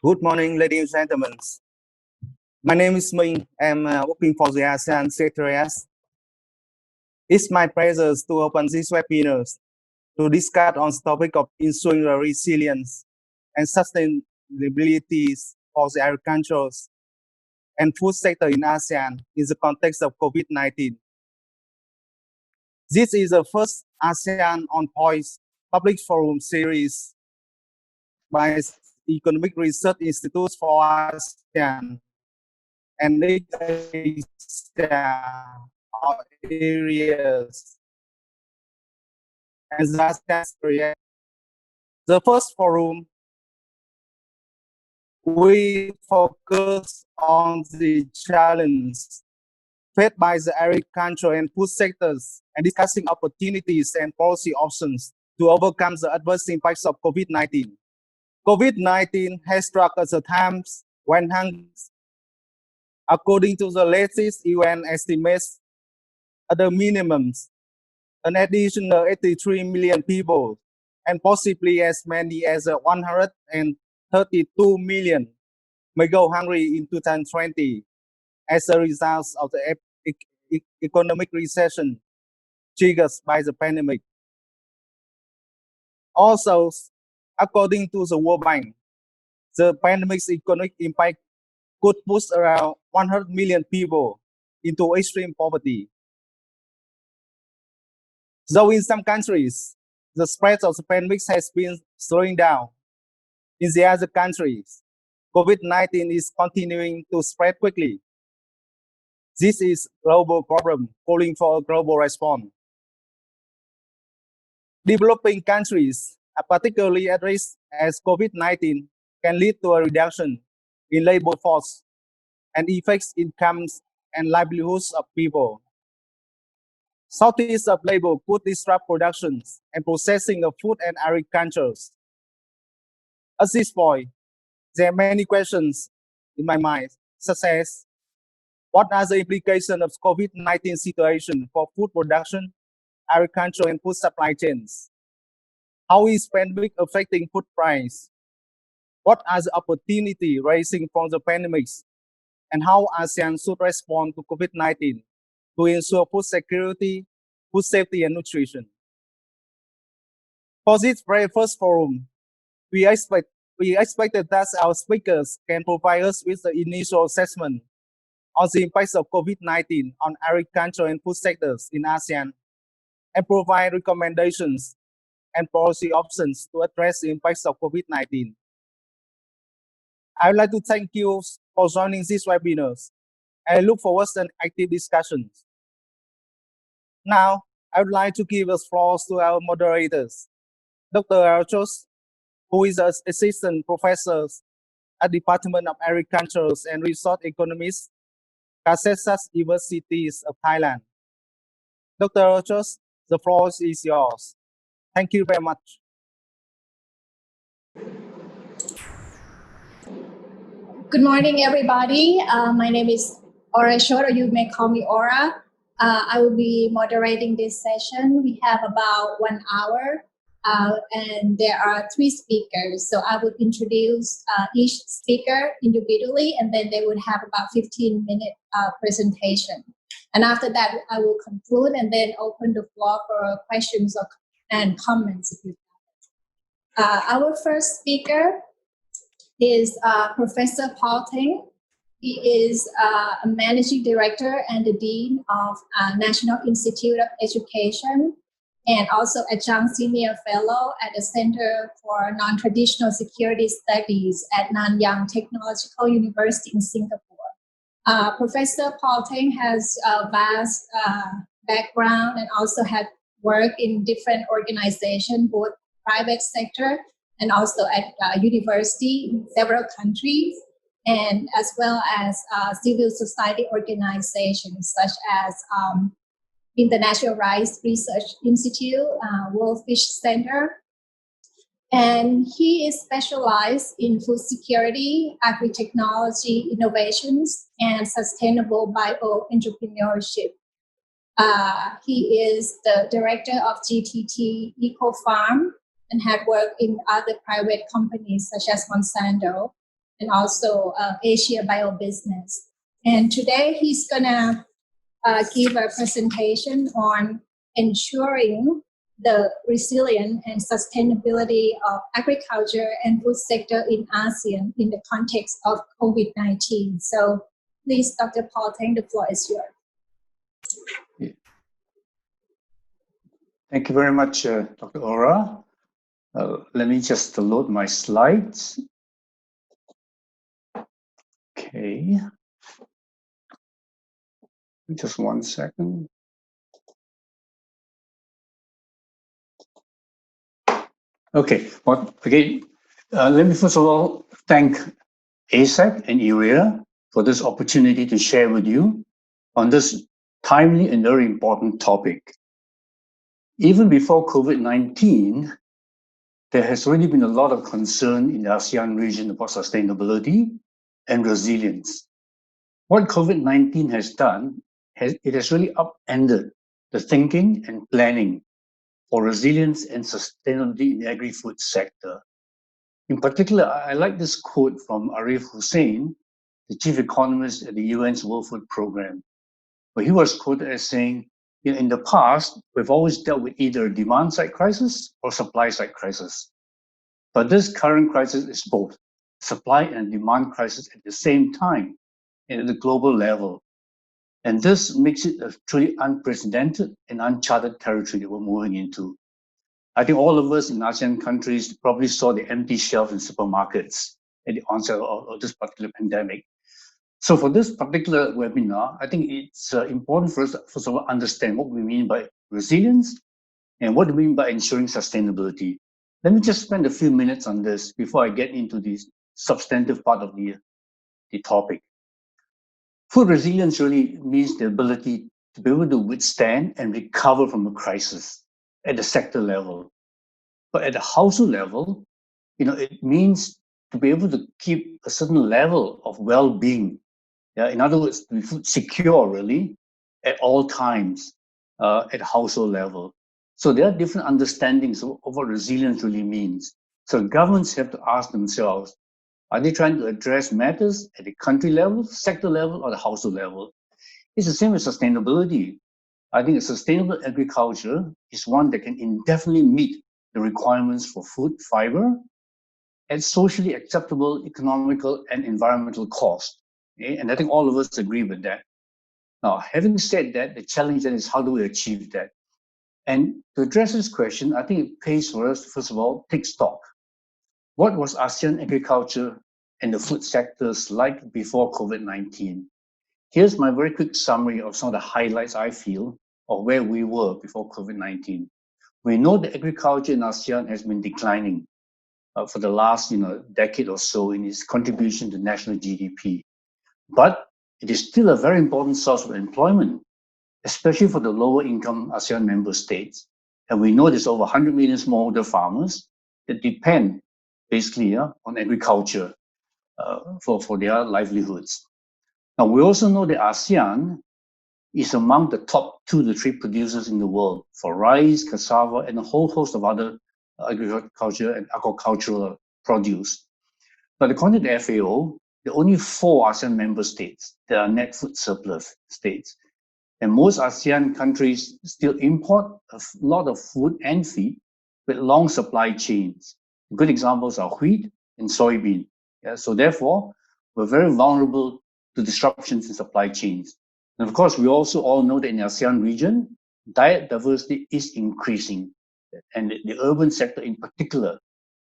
Good morning, ladies and gentlemen. My name is Ming. I'm working for the ASEAN Secretariat. It's my pleasure to open this webinar to discuss on the topic of ensuring the resilience and sustainability for the agricultural and food sector in ASEAN in the context of COVID-19. This is the first ASEAN On Point public forum series by Economic Research Institute for ASEAN and East Asia or areas and the ASEAN Secretariat. The first forum, we focus on the challenge faced by the agriculture and food sectors and discussing opportunities and policy options to overcome the adverse impacts of COVID-19. COVID-19 has struck at a time when, according to the latest UN estimates, at the minimum, an additional 83 million people and possibly as many as 132 million may go hungry in 2020 as a result of the economic recession triggered by the pandemic. Also, according to the World Bank, the pandemic's economic impact could push around 100 million people into extreme poverty. Though in some countries, the spread of the pandemic has been slowing down, in the other countries, COVID-19 is continuing to spread quickly. This is a global problem calling for a global response. Developing countries are particularly at risk as COVID-19 can lead to a reduction in labor force and affects incomes and livelihoods of people. Shortage of labor could disrupt production and processing of food and agriculture. At this point, there are many questions in my mind, such as what are the implications of COVID-19 situation for food production, agriculture, and food supply chains? How is pandemic affecting food price? What are the opportunities rising from the pandemics? And how ASEAN should respond to COVID-19 to ensure food security, food safety, and nutrition? For this very first forum, we expected that our speakers can provide us with the initial assessment on the impacts of COVID-19 on agriculture and food sectors in ASEAN and provide recommendations and policy options to address the impacts of COVID-19. I would like to thank you for joining this webinar. I look forward to an active discussions. Now, I would like to give the floor to our moderators, Dr. Archos, who is an assistant professor at the Department of Agriculture and Resource Economics, Kasetsat Universities of Thailand. Dr. Archos, the floor is yours. Thank you very much. Good morning, everybody. My name is Aura Short, or you may call me Aura. I will be moderating this session. We have about 1 hour, and there are 3 speakers. So I would introduce each speaker individually, and then they would have about 15-minute presentation. And after that, I will conclude and then open the floor for questions and comments if you have. Our first speaker is Professor Paul Teng. He is a Managing Director and the Dean of National Institute of Education and also Adjunct Senior Fellow at the Center for Non-Traditional Security Studies at Nanyang Technological University in Singapore. Professor Paul Teng has a vast background and also had worked in different organizations, both private sector and also at university in several countries, and as well as civil society organizations such as International Rice Research Institute, World Fish Center. And he is specialized in food security, agri-technology innovations, and sustainable bio-entrepreneurship. He is the director of GTT Eco Farm and had worked in other private companies such as Monsanto. and also Asia Biobusiness. And today he's gonna give a presentation on ensuring the resilience and sustainability of agriculture and food sector in ASEAN in the context of COVID-19. So please, Dr. Paul Teng, the floor is yours. Thank you very much, Dr. Ora. Let me just load my slides. Okay. Just 1 second. Okay, well, again, let me first of all thank ASEC and ERIA for this opportunity to share with you on this timely and very important topic. Even before COVID-19, there has already been a lot of concern in the ASEAN region about sustainability and resilience. What COVID-19 has done, it has really upended the thinking and planning for resilience and sustainability in the agri-food sector. In particular, I like this quote from Arif Hussain, the chief economist at the UN's World Food Programme, where he was quoted as saying, in the past, we've always dealt with either a demand-side crisis or supply-side crisis. But this current crisis is both supply and demand crisis at the same time and at the global level. And this makes it a truly unprecedented and uncharted territory that we're moving into. I think all of us in ASEAN countries probably saw the empty shelves in supermarkets at the onset of this particular pandemic. So for this particular webinar, I think it's important for us to first of all understand what we mean by resilience and what do we mean by ensuring sustainability. Let me just spend a few minutes on this before I get into the substantive part of the topic. Food resilience really means the ability to be able to withstand and recover from a crisis at the sector level. But at the household level, it means to be able to keep a certain level of well-being. Yeah, in other words, to be food secure really at all times at household level. So there are different understandings of what resilience really means. So governments have to ask themselves, are they trying to address matters at the country level, sector level, or the household level? It's the same with sustainability. I think a sustainable agriculture is one that can indefinitely meet the requirements for food, fiber, at socially acceptable economical and environmental cost. Okay? And I think all of us agree with that. Now, having said that, the challenge then is how do we achieve that? And to address this question, I think it pays for us to, first of all, take stock. What was ASEAN agriculture and the food sectors like before COVID-19? Here's my very quick summary of some of the highlights I feel of where we were before COVID-19. We know that agriculture in ASEAN has been declining for the last decade or so in its contribution to national GDP. But it is still a very important source of employment, especially for the lower income ASEAN member states. And we know there's over 100 million smallholder farmers that depend basically on agriculture for their livelihoods. Now, we also know that ASEAN is among the top 2 to 3 producers in the world for rice, cassava, and a whole host of other agriculture and agricultural produce. But according to the FAO, there are only 4 ASEAN member states that are net food surplus states. And most ASEAN countries still import a lot of food and feed with long supply chains. Good examples are wheat and soybean. Yeah, so therefore, we're very vulnerable to disruptions in supply chains. And of course, we also all know that in the ASEAN region, diet diversity is increasing. And the urban sector in particular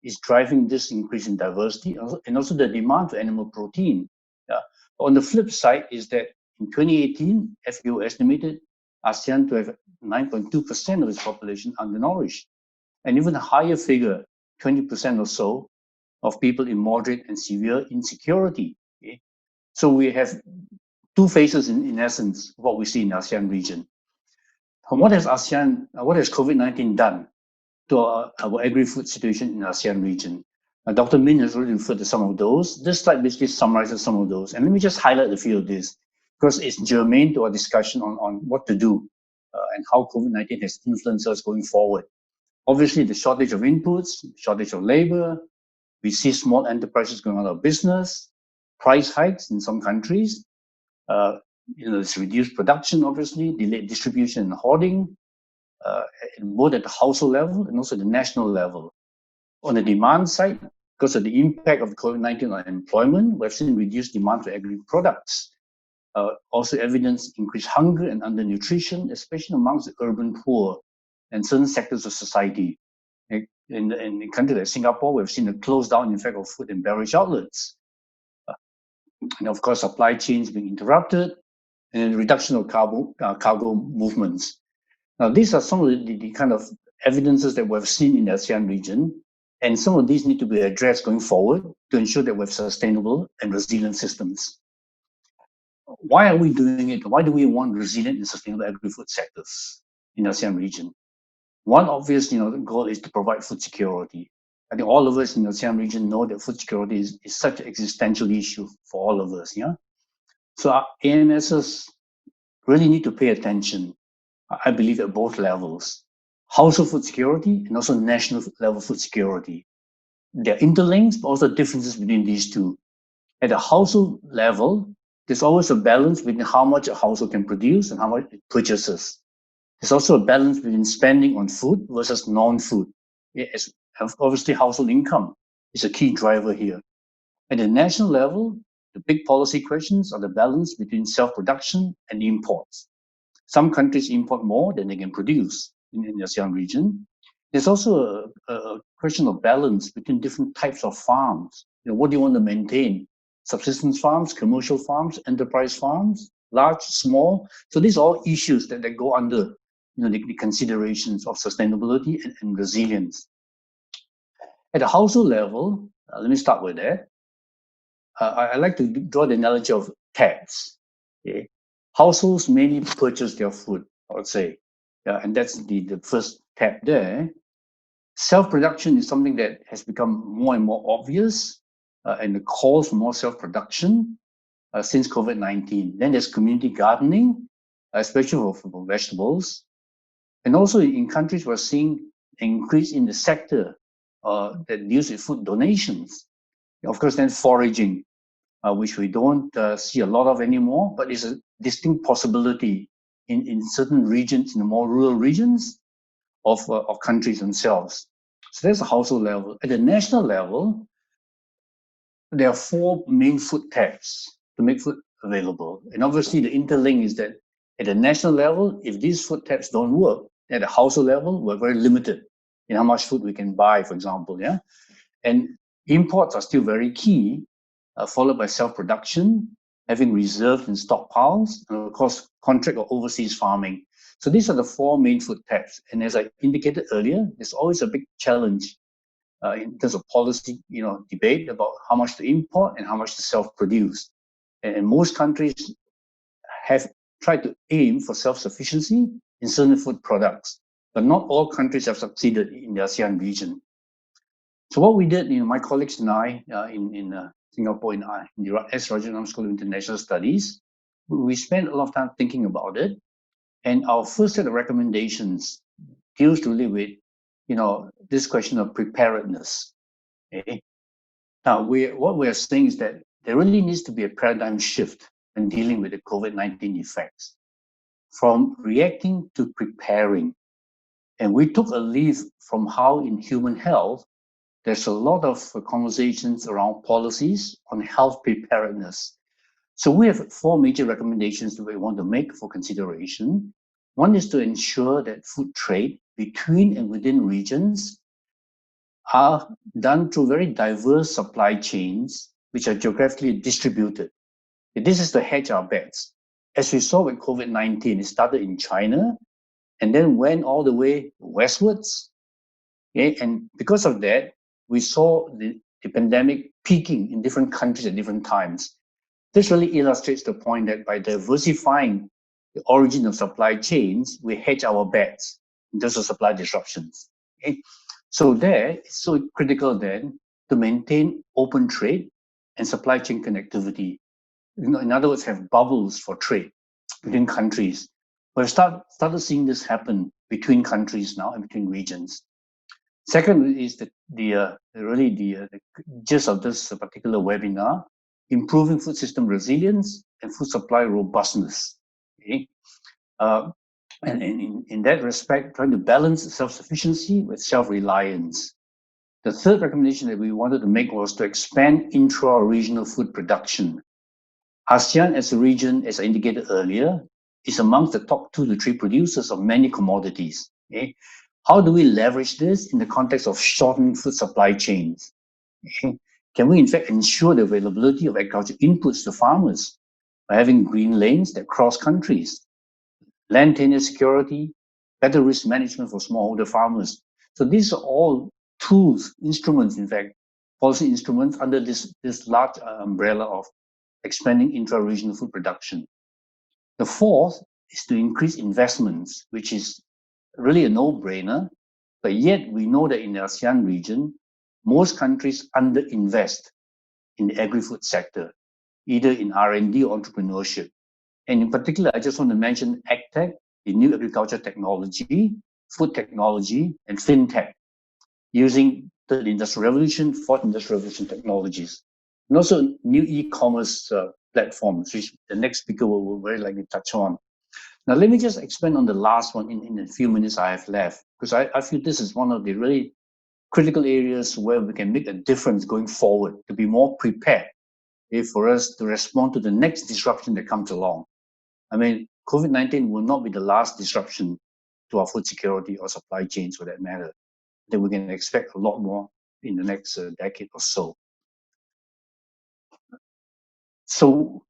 is driving this increase in diversity and also the demand for animal protein. Yeah. On the flip side is that in 2018, FAO estimated ASEAN to have 9.2% of its population undernourished. And even a higher figure, 20% or so, of people in moderate and severe insecurity. Okay? So we have 2 phases in essence, what we see in the ASEAN region. What has COVID-19 done to our agri-food situation in the ASEAN region? Dr. Min has already referred to some of those. This slide basically summarizes some of those. And let me just highlight a few of these, because it's germane to our discussion on what to do and how COVID-19 has influenced us going forward. Obviously, the shortage of inputs, shortage of labor, We see small enterprises going out of business, price hikes in some countries. It's reduced production, obviously, delayed distribution and hoarding, both at the household level and also the national level. On the demand side, because of the impact of COVID-19 on employment, we've seen reduced demand for agri products. Also evidence increased hunger and undernutrition, especially amongst the urban poor and certain sectors of society. In a country like Singapore, we've seen a close down, in fact, of food and beverage outlets. And of course, supply chains being interrupted and reduction of cargo movements. Now, these are some of the kind of evidences that we've seen in the ASEAN region, and some of these need to be addressed going forward to ensure that we have sustainable and resilient systems. Why are we doing it? Why do we want resilient and sustainable agri-food sectors in the ASEAN region? One obvious goal is to provide food security. I think all of us in the ASEAN region know that food security is such an existential issue for all of us. Yeah. So our AMSs really need to pay attention, I believe, at both levels. Household food security and also national level food security. There are interlinks, but also differences between these two. At the household level, there's always a balance between how much a household can produce and how much it purchases. There's also a balance between spending on food versus non-food. Yes, obviously, household income is a key driver here. At the national level, the big policy questions are the balance between self-production and imports. Some countries import more than they can produce in the ASEAN region. There's also a question of balance between different types of farms. What do you want to maintain? Subsistence farms, commercial farms, enterprise farms, large, small. So these are all issues that go under the considerations of sustainability and resilience. At the household level, let me start with that. I like to draw the analogy of tabs. Okay? Households mainly purchase their food, I would say. And that's the first tab there. Self-production is something that has become more and more obvious, and the calls for more self-production since COVID-19. Then there's community gardening, especially for vegetables. And also in countries, we're seeing an increase in the sector that deals with food donations. Of course, then foraging, which we don't see a lot of anymore, but is a distinct possibility in certain regions, in the more rural regions of countries themselves. So that's the household level. At the national level, there are 4 main food tabs to make food available. And obviously the interlink is that at the national level, if these food tabs don't work, at the household level, we're very limited in how much food we can buy, for example. Yeah, and imports are still very key, followed by self-production, having reserves and stockpiles, and of course, contract or overseas farming. So these are the 4 main food tabs. And as I indicated earlier, there's always a big challenge in terms of policy, debate about how much to import and how much to self-produce. And most countries have tried to aim for self-sufficiency in certain food products, but not all countries have succeeded in the ASEAN region. So what we did, my colleagues and I in Singapore in the S. Rajaratnam School of International Studies, we spent a lot of time thinking about it. And our first set of recommendations deals really with, this question of preparedness. Okay? Now, what we're saying is that there really needs to be a paradigm shift in dealing with the COVID-19 effects, from reacting to preparing. And we took a leaf from how in human health, there's a lot of conversations around policies on health preparedness. So we have 4 major recommendations that we want to make for consideration. One is to ensure that food trade between and within regions are done through very diverse supply chains, which are geographically distributed. This is to hedge our bets. As we saw with COVID-19, it started in China and then went all the way westwards. Okay? And because of that, we saw the pandemic peaking in different countries at different times. This really illustrates the point that by diversifying the origin of supply chains, we hedge our bets in terms of supply disruptions. Okay? So it's so critical then to maintain open trade and supply chain connectivity. In other words, have bubbles for trade between countries. We've started seeing this happen between countries now and between regions. Second is the gist of this particular webinar: improving food system resilience and food supply robustness. Okay? And in that respect, trying to balance self-sufficiency with self-reliance. The third recommendation that we wanted to make was to expand intra-regional food production. ASEAN as a region, as I indicated earlier, is amongst the top 2 to 3 producers of many commodities. Okay? How do we leverage this in the context of shortening food supply chains? Okay? Can we in fact ensure the availability of agricultural inputs to farmers by having green lanes that cross countries? Land tenure security, better risk management for smallholder farmers. So these are all tools, instruments, in fact, policy instruments under this large umbrella of expanding intra-regional food production. The fourth is to increase investments, which is really a no-brainer, but yet we know that in the ASEAN region, most countries underinvest in the agri-food sector, either in R&D or entrepreneurship. And in particular, I just want to mention AgTech, the new agriculture technology, food technology, and FinTech, using third industrial revolution, fourth industrial revolution technologies. And also new e-commerce platforms, which the next speaker will very likely touch on. Now, let me just expand on the last one in the few minutes I have left, because I feel this is one of the really critical areas where we can make a difference going forward, to be more prepared for us to respond to the next disruption that comes along. I mean, COVID-19 will not be the last disruption to our food security or supply chains for that matter. That we can expect a lot more in the next decade or so. So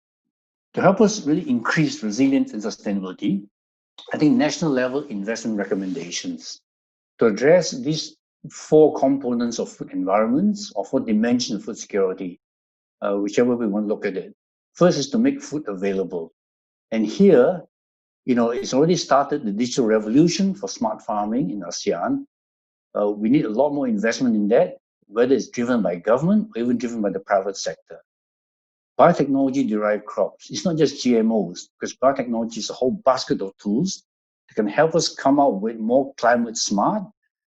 to help us really increase resilience and sustainability, I think national level investment recommendations to address these 4 components of food environments or 4 dimensions of food security, whichever we want to look at it. First is to make food available. And here, it's already started the digital revolution for smart farming in ASEAN. We need a lot more investment in that, whether it's driven by government or even driven by the private sector. Biotechnology-derived crops. It's not just GMOs, because biotechnology is a whole basket of tools that can help us come out with more climate-smart,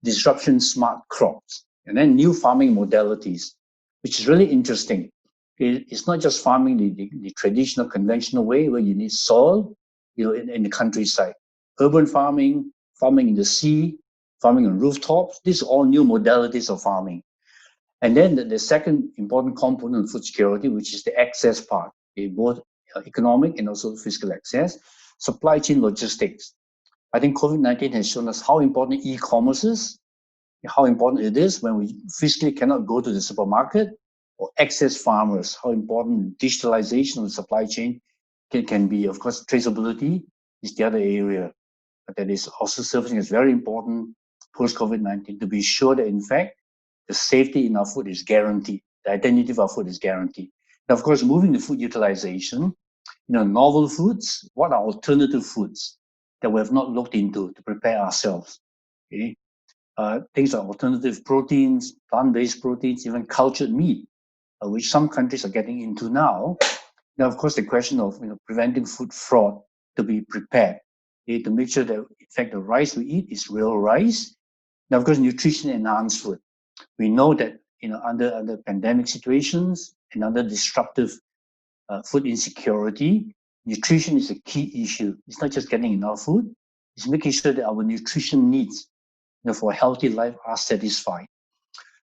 disruption-smart crops. And then new farming modalities, which is really interesting. It's not just farming the traditional, conventional way where you need soil, in the countryside. Urban farming, farming in the sea, farming on rooftops. These are all new modalities of farming. And then the second important component of food security, which is the access part, both economic and also physical access, supply chain logistics. I think COVID-19 has shown us how important e-commerce is, how important it is when we physically cannot go to the supermarket or access farmers, how important digitalization of the supply chain can be. Of course, traceability is the other area that is also serving as very important post-COVID-19 to be sure that, in fact, the safety in our food is guaranteed. The identity of our food is guaranteed. Now, of course, moving to food utilization, novel foods, what are alternative foods that we have not looked into to prepare ourselves? Okay? Things like alternative proteins, plant-based proteins, even cultured meat, which some countries are getting into now. Now, of course, the question of preventing food fraud, to be prepared, to make sure that, in fact, the rice we eat is real rice. Now, of course, nutrition-enhanced food. We know that under pandemic situations and under disruptive food insecurity, nutrition is a key issue. It's not just getting enough food; it's making sure that our nutrition needs, for a healthy life, are satisfied.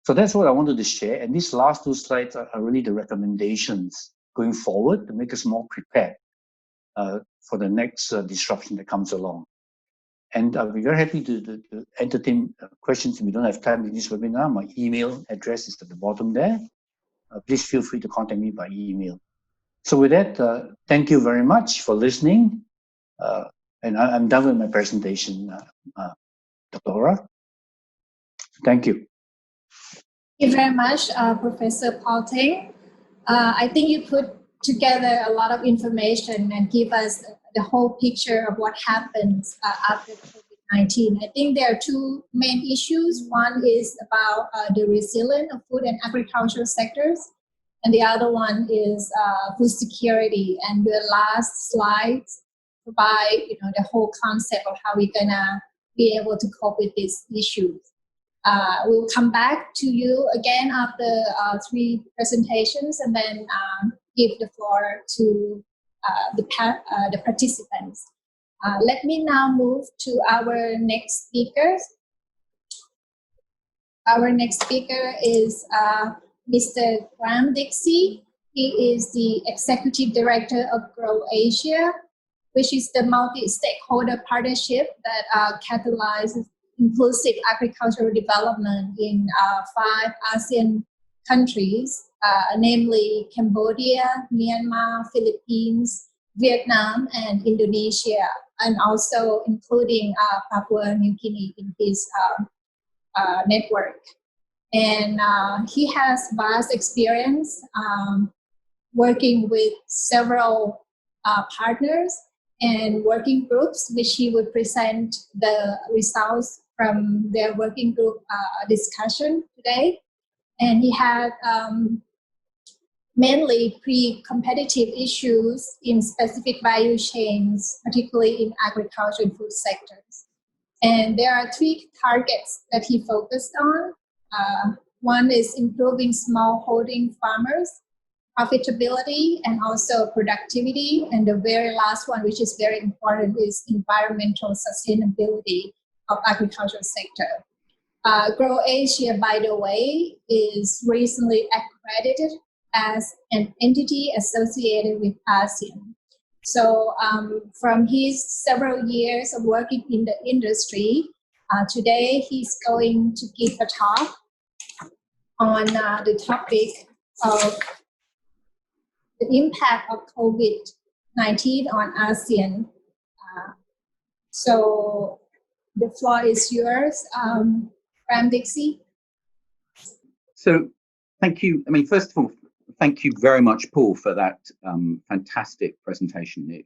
So that's what I wanted to share. And these last 2 slides are really the recommendations going forward to make us more prepared for the next disruption that comes along. And I'll be very happy to entertain questions if we don't have time in this webinar. My email address is at the bottom there. Please feel free to contact me by email. So with that, thank you very much for listening. And I'm done with my presentation, Dr. Ora. Thank you. Thank you very much, Professor Paul Teng. I think you put together a lot of information and give us the whole picture of what happens after COVID-19. I think there are 2 main issues. One is about the resilience of food and agricultural sectors, and the other one is food security. And the last slides provide the whole concept of how we're gonna be able to cope with these issues. We'll come back to you again after 3 presentations, and then give the floor to the participants. Let me now move to our next speaker. Our next speaker is Mr. Dixie. He is the Executive Director of Grow Asia, which is the multi-stakeholder partnership that catalyzes inclusive agricultural development in 5 ASEAN countries, namely Cambodia, Myanmar, Philippines, Vietnam, and Indonesia, and also including Papua New Guinea in his network. And he has vast experience working with several partners and working groups, which he would present the results from their working group discussion today. And he had mainly pre-competitive issues in specific value chains, particularly in agriculture and food sectors. And there are 3 targets that he focused on. One is improving smallholding farmers' profitability and also productivity. And the very last one, which is very important, is environmental sustainability of agricultural sector. Grow Asia, by the way, is recently accredited as an entity associated with ASEAN. So from his several years of working in the industry, today he's going to give a talk on the topic of the impact of COVID-19 on ASEAN. So the floor is yours, Dixie. So thank you. I mean, first of all, thank you very much, Paul, for that fantastic presentation. It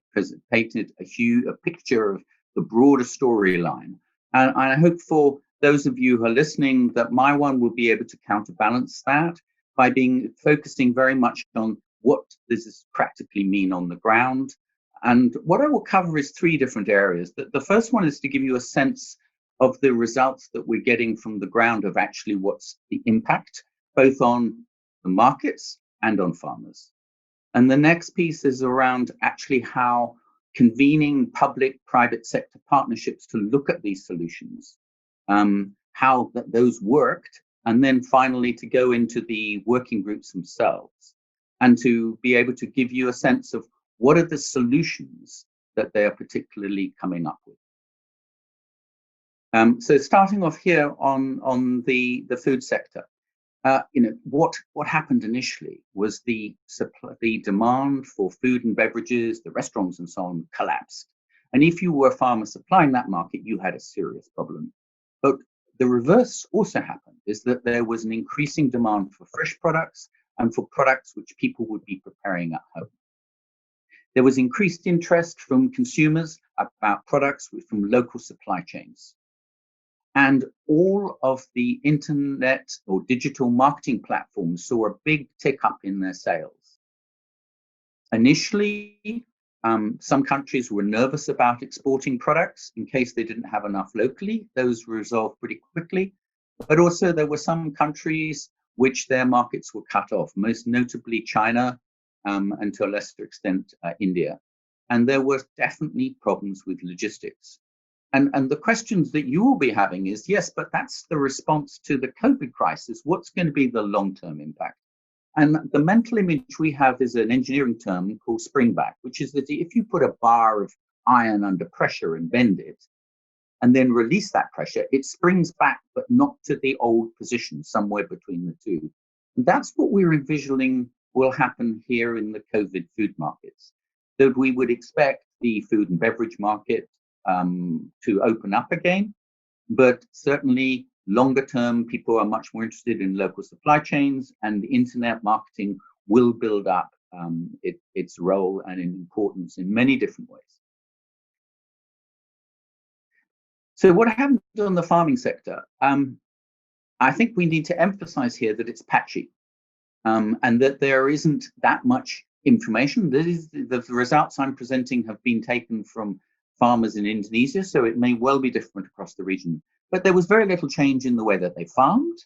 painted a picture of the broader storyline. And I hope for those of you who are listening that my one will be able to counterbalance that by focusing very much on what does this practically mean on the ground. And what I will cover is 3 different areas. The first one is to give you a sense of the results that we're getting from the ground of actually what's the impact, both on the markets and on farmers. And the next piece is around actually how convening public-private sector partnerships to look at these solutions, how those worked, and then finally to go into the working groups themselves and to be able to give you a sense of what are the solutions that they are particularly coming up with. So starting off here on the food sector, what happened initially was the demand for food and beverages, the restaurants and so on collapsed. And if you were a farmer supplying that market, you had a serious problem. But the reverse also happened, is that there was an increasing demand for fresh products and for products which people would be preparing at home. There was increased interest from consumers about products from local supply chains. And all of the internet or digital marketing platforms saw a big tick up in their sales. Initially, some countries were nervous about exporting products in case they didn't have enough locally. Those were resolved pretty quickly. But also there were some countries which their markets were cut off, most notably China, and to a lesser extent, India. And there were definitely problems with logistics. And the questions that you will be having is, yes, but that's the response to the COVID crisis. What's going to be the long-term impact? And the mental image we have is an engineering term called springback, which is that if you put a bar of iron under pressure and bend it, and then release that pressure, it springs back, but not to the old position, somewhere between the two. And that's what we're envisioning will happen here in the COVID food markets. That we would expect the food and beverage market to open up again, but certainly longer term, people are much more interested in local supply chains, and the internet marketing will build up its role and importance in many different ways. So what happened on the farming sector? I think we need to emphasize here that it's patchy and that there isn't that much information. The results I'm presenting have been taken from farmers in Indonesia, so it may well be different across the region. but there was very little change in the way that they farmed.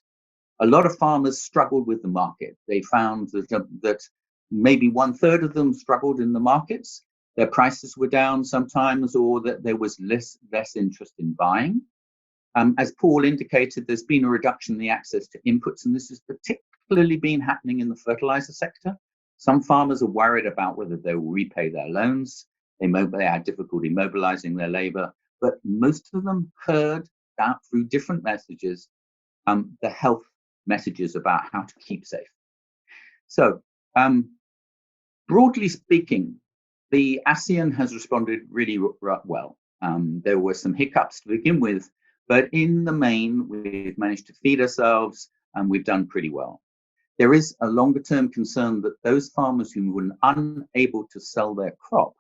A lot of farmers struggled with the market. They found that maybe 1/3 of them struggled in the markets. Their prices were down sometimes, or that there was less interest in buying. As Paul indicated, there's been a reduction in the access to inputs, and this has particularly been happening in the fertilizer sector. Some farmers are worried about whether they will repay their loans. They had difficulty mobilizing their labor, but most of them heard out through different messages the health messages about how to keep safe. So, broadly speaking, the ASEAN has responded really well. There were some hiccups to begin with, but in the main, we've managed to feed ourselves and we've done pretty well. There is a longer term concern that those farmers who were unable to sell their crop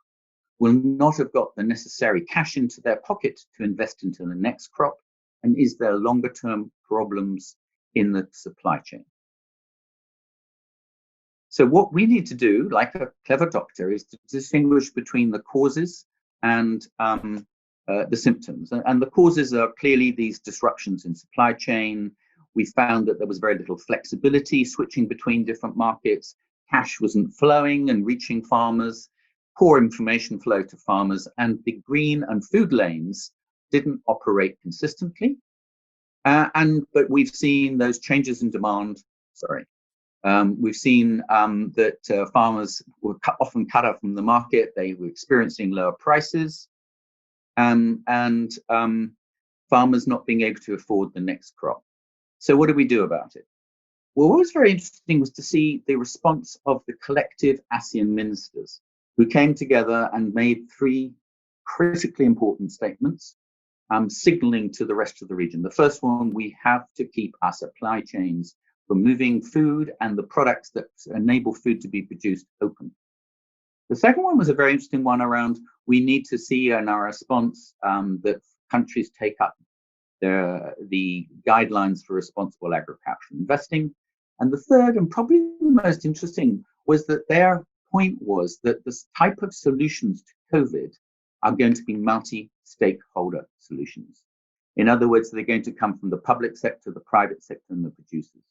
will not have got the necessary cash into their pocket to invest into the next crop, and is there longer term problems in the supply chain. So what we need to do, like a clever doctor, is to distinguish between the causes and the symptoms. And the causes are clearly these disruptions in supply chain. We found that there was very little flexibility switching between different markets. Cash wasn't flowing and reaching farmers, poor information flow to farmers, and the green and food lanes didn't operate consistently. But we've seen those changes in demand. We've seen that farmers were often cut off from the market. They were experiencing lower prices, and farmers not being able to afford the next crop. So what do we do about it? Well, what was very interesting was to see the response of the collective ASEAN ministers, who came together and made 3 critically important statements, signaling to the rest of the region. The first one, we have to keep our supply chains for moving food and the products that enable food to be produced open. The second one was a very interesting one around, we need to see in our response that countries take up the guidelines for responsible agricultural investing. And the third, and probably the most interesting, was that their point was that this type of solutions to COVID are going to be multi-stakeholder solutions. In other words, they're going to come from the public sector, the private sector, and the producers.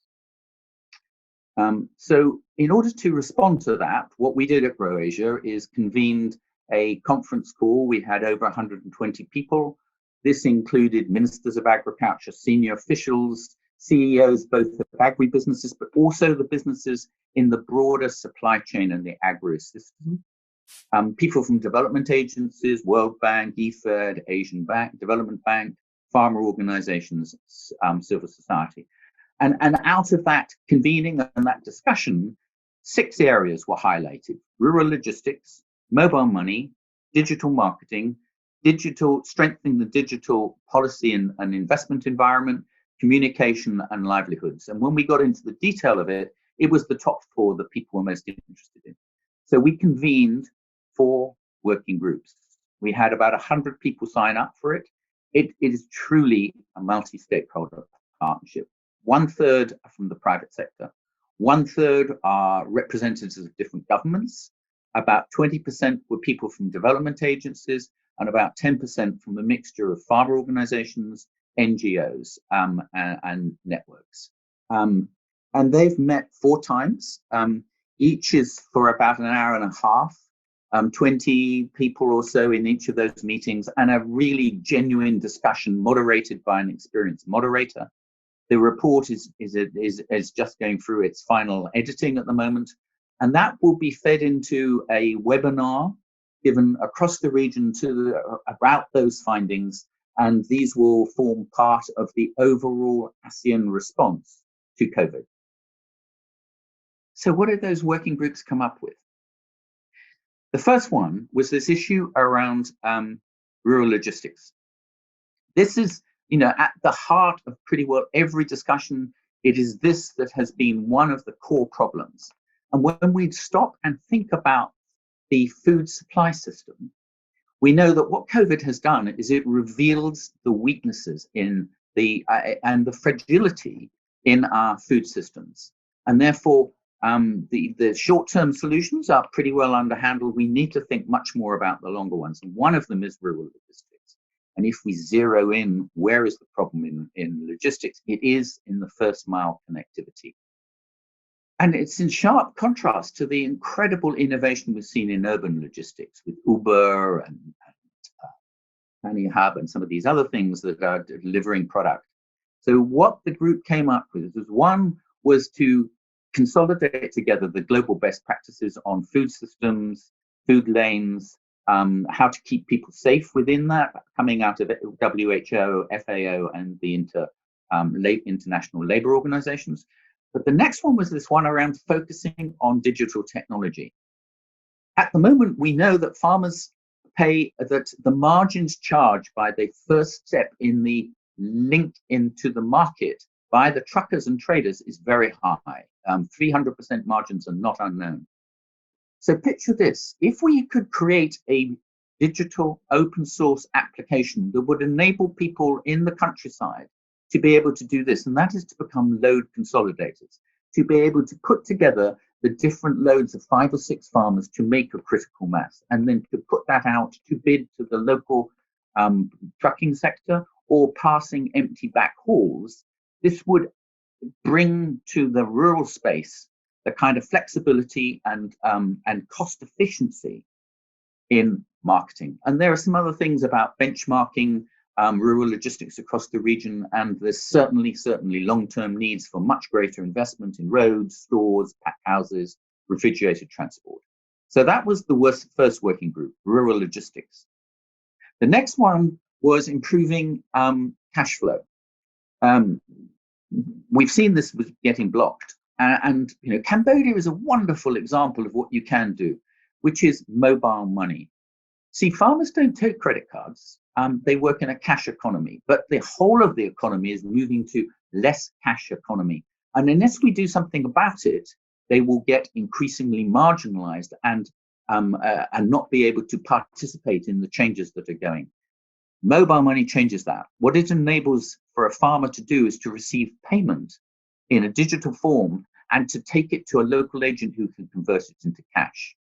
So in order to respond to that, what we did at GrowAsia is convened a conference call. We had over 120 people. This included ministers of agriculture, senior officials, CEOs, both of agribusinesses, but also the businesses in the broader supply chain and the agri-system. People from development agencies, World Bank, IFED, Asian Bank, Development Bank, farmer organizations, civil society. And out of that convening and that discussion, 6 areas were highlighted: rural logistics, mobile money, digital marketing, strengthening the digital policy and investment environment, communication, and livelihoods. And when we got into the detail of it, it was the top 4 that people were most interested in. So we convened 4 working groups. We had about 100 people sign up for it. It is truly a multi-stakeholder partnership. 1/3 are from the private sector. 1/3 are representatives of different governments. About 20% were people from development agencies, and about 10% from a mixture of farmer organizations, NGOs, and networks. And they've met 4 times. Each is for about an hour and a half, 20 people or so in each of those meetings, and a really genuine discussion moderated by an experienced moderator. The report is just going through its final editing at the moment, and that will be fed into a webinar given across the region about those findings, and these will form part of the overall ASEAN response to COVID. So what did those working groups come up with? The first one was this issue around rural logistics. This is, at the heart of pretty well every discussion. It is this that has been one of the core problems. And when we stop and think about the food supply system, we know that what COVID has done is it reveals the weaknesses in and the fragility in our food systems. And therefore, the short-term solutions are pretty well underhandled. We need to think much more about the longer ones. And one of them is rural logistics. And if we zero in, where is the problem in logistics? It is in the first mile connectivity. And it's in sharp contrast to the incredible innovation we've seen in urban logistics with Uber and Hub and some of these other things that are delivering product. So what the group came up with was to consolidate together the global best practices on food systems, food lanes, how to keep people safe within that, coming out of WHO, FAO, and the international labor organizations. But the next one was this one around focusing on digital technology. At the moment, we know that farmers pay, that the margins charged by the first step in the link into the market by the truckers and traders is very high. 300% margins are not unknown. So picture this, if we could create a digital open source application that would enable people in the countryside to be able to do this, and that is to become load consolidators, to be able to put together the different loads of 5 or 6 farmers to make a critical mass, and then to put that out to bid to the local trucking sector or passing empty back hauls. This would bring to the rural space the kind of flexibility and cost efficiency in marketing. And there are some other things about benchmarking rural logistics across the region, and there's certainly long-term needs for much greater investment in roads, stores, pack houses, refrigerated transport. So that was the first working group, rural logistics. The next one was improving cash flow. We've seen this was getting blocked, and you know, Cambodia is a wonderful example of what you can do, which is mobile money. See, farmers don't take credit cards. They work in a cash economy, but the whole of the economy is moving to less cash economy. And unless we do something about it, they will get increasingly marginalized and not be able to participate in the changes that are going. Mobile money changes that. What it enables for a farmer to do is to receive payment in a digital form and to take it to a local agent who can convert it into cash.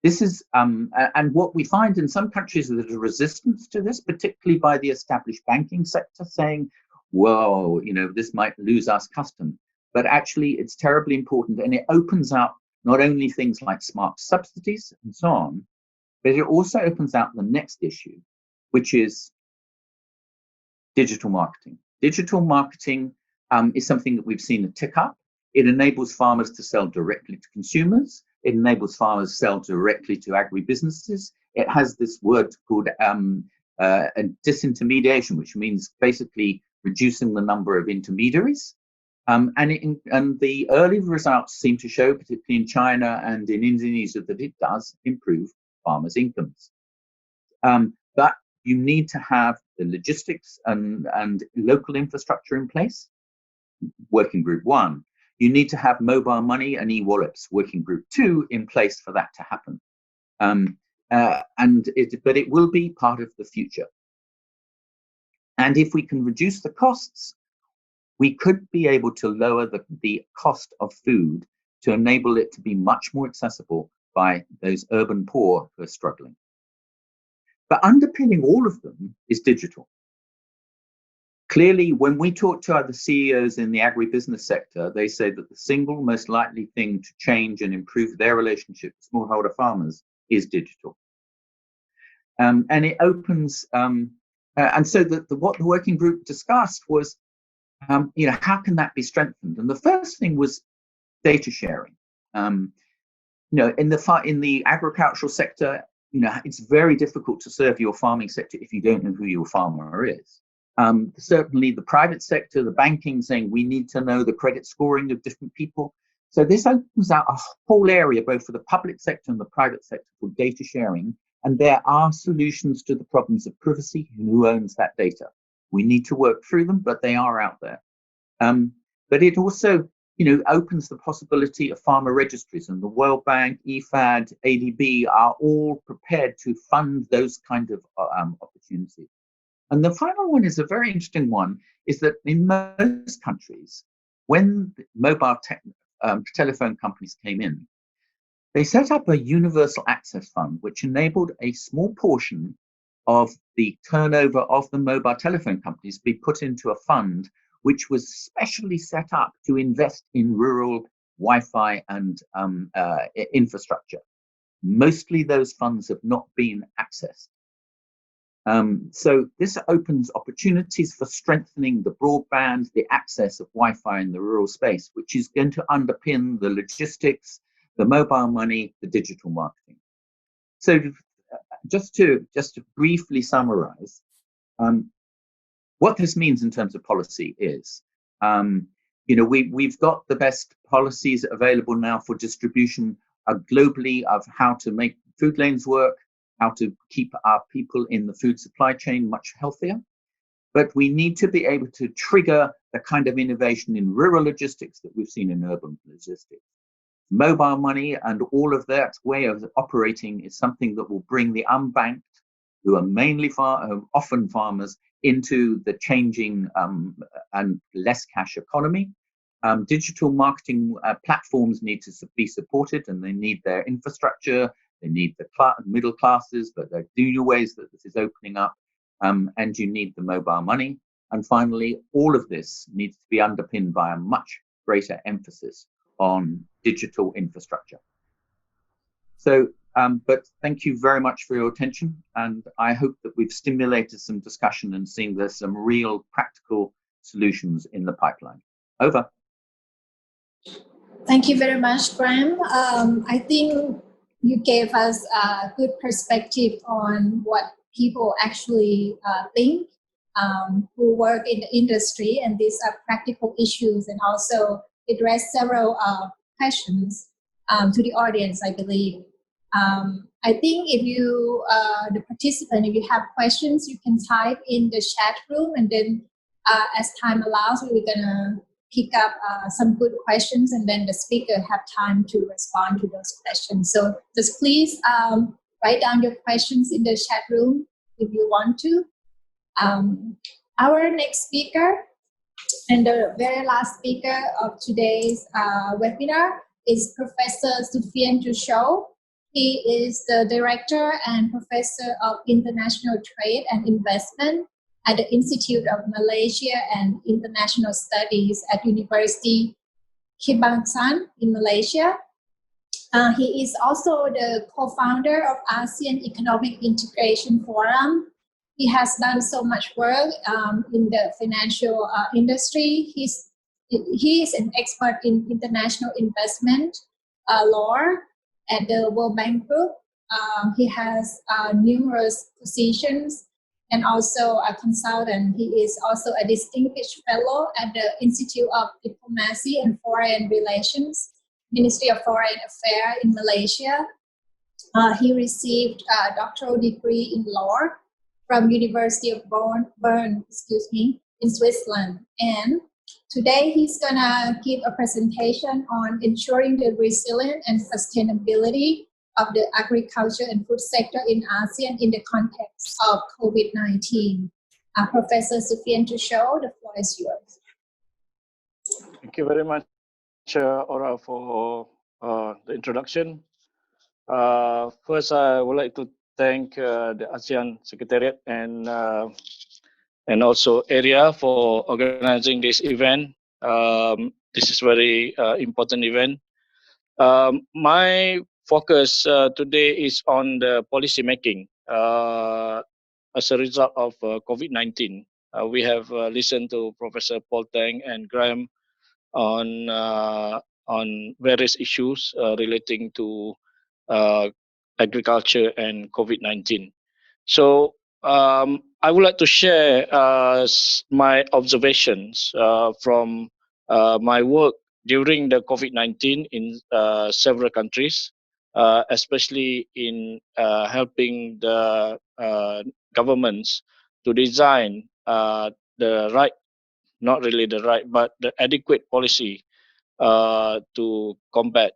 This is, and what we find in some countries is there's a resistance to this, particularly by the established banking sector, saying, whoa, you know, this might lose us custom. But actually, it's terribly important, and it opens up not only things like smart subsidies and so on, but it also opens out the next issue, which is digital marketing. Digital marketing is something that we've seen a tick up. It enables farmers to sell directly to consumers. It enables farmers to sell directly to agribusinesses. It has this word called disintermediation, which means basically reducing the number of intermediaries. And the early results seem to show, particularly in China and in Indonesia, that it does improve farmers' incomes. But you need to have the logistics and local infrastructure in place, working group 1. You need to have mobile money and e-wallets, working group 2, in place for that to happen. But it will be part of the future. And if we can reduce the costs, we could be able to lower the cost of food to enable it to be much more accessible by those urban poor who are struggling. But underpinning all of them is digital. Clearly, when we talk to other CEOs in the agribusiness sector, they say that the single most likely thing to change and improve their relationship with smallholder farmers is digital. And it opens, and so what the working group discussed was, you know, how can that be strengthened? And the first thing was data sharing. You know, in the agricultural sector, you know, it's very difficult to serve your farming sector if you don't know who your farmer is. Certainly the private sector, the banking, saying we need to know the credit scoring of different people. So this opens out a whole area, both for the public sector and the private sector, for data sharing. And there are solutions to the problems of privacy and who owns that data. We need to work through them, but they are out there. But it also, you know, opens the possibility of farmer registries, and the World Bank, IFAD, ADB are all prepared to fund those kind of opportunities. And the final one is a very interesting one, is that in most countries, when mobile telephone companies came in, they set up a universal access fund, which enabled a small portion of the turnover of the mobile telephone companies be put into a fund which was specially set up to invest in rural Wi-Fi and infrastructure. Mostly those funds have not been accessed. So this opens opportunities for strengthening the broadband, the access of Wi-Fi in the rural space, which is going to underpin the logistics, the mobile money, the digital marketing. So just to briefly summarize, what this means in terms of policy is, we've got the best policies available now for distribution globally of how to make food lanes work, how to keep our people in the food supply chain much healthier. But we need to be able to trigger the kind of innovation in rural logistics that we've seen in urban logistics. Mobile money and all of that way of operating is something that will bring the unbanked, who are mainly often farmers, into the changing and less cash economy. Digital marketing platforms need to be supported, and they need their infrastructure. They need the middle classes, but there are new ways that this is opening up, and you need the mobile money. And finally, all of this needs to be underpinned by a much greater emphasis on digital infrastructure. So, but thank you very much for your attention, and I hope that we've stimulated some discussion and seen there's some real practical solutions in the pipeline. Over. Thank you very much, Grahame. I think you gave us a good perspective on what people actually think who work in the industry, and these are practical issues, and also address several questions to the audience, I believe. I think if you, the participant, if you have questions, you can type in the chat room, and then as time allows, we're gonna pick up some good questions, and then the speaker have time to respond to those questions. So just please write down your questions in the chat room if you want to. Our next speaker and the very last speaker of today's webinar is Professor Sufian Jusho. He is the Director and Professor of International Trade and Investment at the Institute of Malaysia and International Studies at University Kebangsaan in Malaysia. He is also the co-founder of ASEAN Economic Integration Forum. He has done so much work in the financial industry. He is an expert in international investment law at the World Bank Group. He has numerous positions and also a consultant. He is also a distinguished fellow at the Institute of Diplomacy and Foreign Relations, Ministry of Foreign Affairs in Malaysia. He received a doctoral degree in law from University of Bern, in Switzerland. And today he's gonna give a presentation on ensuring the resilience and sustainability of the agriculture and food sector in ASEAN in the context of COVID-19. Professor Sufian Jusho, the floor is yours. Thank you very much, Ora, for the introduction. First, I would like to thank the ASEAN Secretariat and also ERIA for organizing this event. This is very important event. My focus today is on the policy making as a result of COVID-19. We have listened to Professor Paul Teng and Grahame on various issues relating to agriculture and COVID-19. So I would like to share my observations from my work during the COVID-19 in several countries, especially in helping the governments to design the right, not really the right, but the adequate policy to combat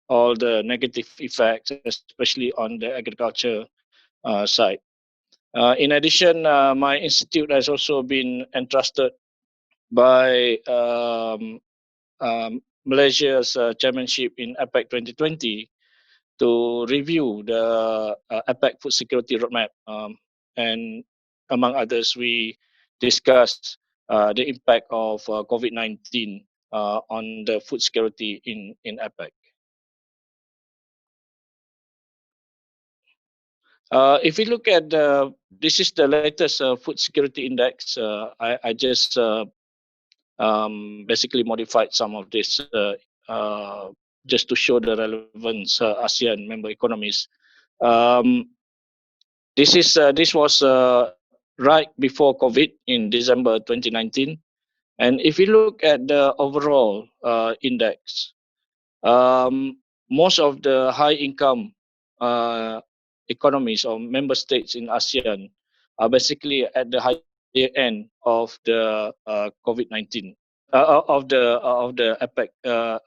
all the negative effects, especially on the agriculture side. In addition, my institute has also been entrusted by Malaysia's chairmanship in APEC 2020 to review the APEC food security roadmap, and among others, we discussed the impact of COVID-19 on the food security in APEC. If we look at this is the latest food security index. I just basically modified some of this just to show the relevance ASEAN member economies. This was right before COVID in December 2019, and if you look at the overall index, most of the high income economies or member states in ASEAN are basically at the higher end of the COVID-19 of the APEC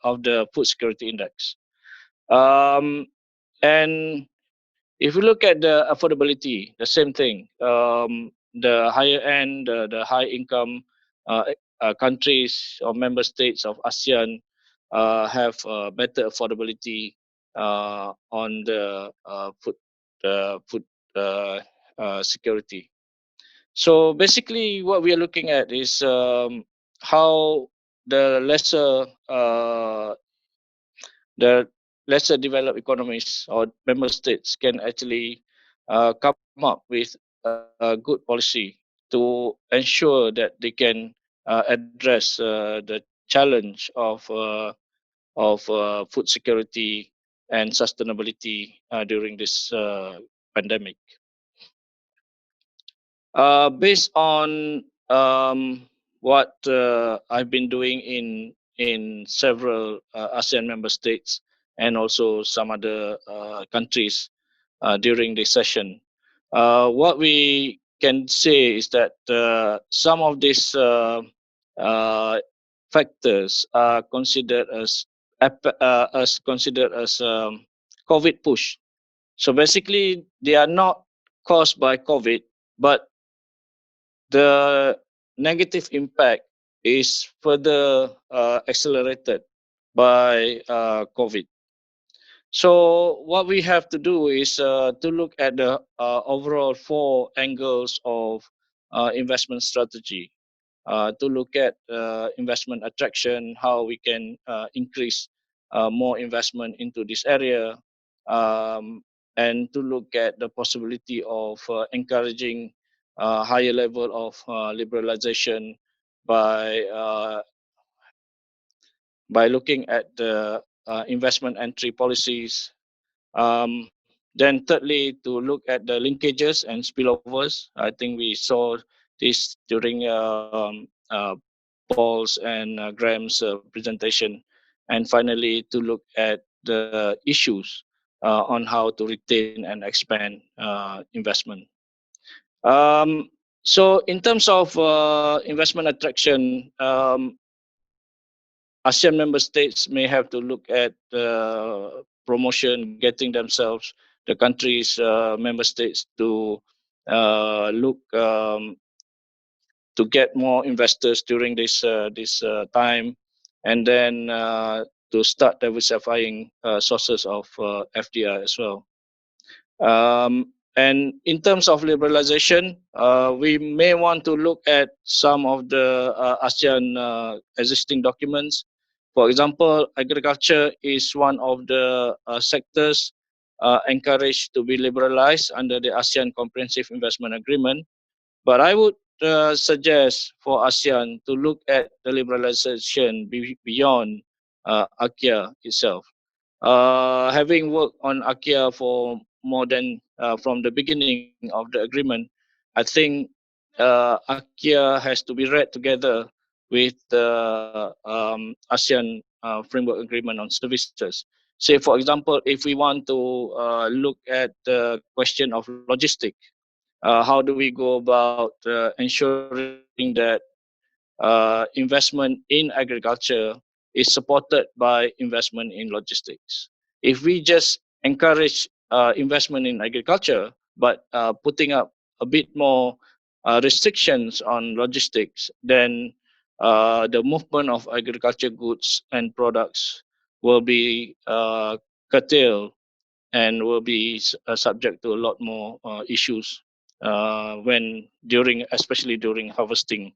of the food security index. And if you look at the affordability, the same thing. The higher end, the high income countries or member states of ASEAN have better affordability on the food security. So basically, what we are looking at is how the lesser developed economies or member states can actually come up with a good policy to ensure that they can address the challenge of food security and sustainability during this pandemic. Based on what I've been doing in several ASEAN member states and also some other countries during this session, what we can say is that some of these factors are considered as COVID push. So basically, they are not caused by COVID, but the negative impact is further accelerated by COVID. So what we have to do is to look at the overall 4 angles of investment strategy, to look at investment attraction, how we can increase more investment into this area, and to look at the possibility of encouraging higher level of liberalization by looking at the investment entry policies. Then thirdly, to look at the linkages and spillovers. I think we saw this during Paul's and Graham's presentation. And finally, to look at the issues on how to retain and expand investment. So in terms of investment attraction, ASEAN member states may have to look at promotion, getting themselves, the countries, member states to look to get more investors during this time, and then to start diversifying sources of FDI as well. And in terms of liberalization, we may want to look at some of the ASEAN existing documents. For example, agriculture is one of the sectors encouraged to be liberalized under the ASEAN Comprehensive Investment Agreement. But I would suggest for ASEAN to look at the liberalization beyond AKIA itself. Having worked on AKIA for more than from the beginning of the agreement, I think AKIA has to be read together with the ASEAN Framework Agreement on Services. Say, for example, if we want to look at the question of logistics, how do we go about ensuring that investment in agriculture is supported by investment in logistics? If we just encourage investment in agriculture, but putting up a bit more restrictions on logistics, then the movement of agriculture goods and products will be curtailed, and will be subject to a lot more issues especially during harvesting.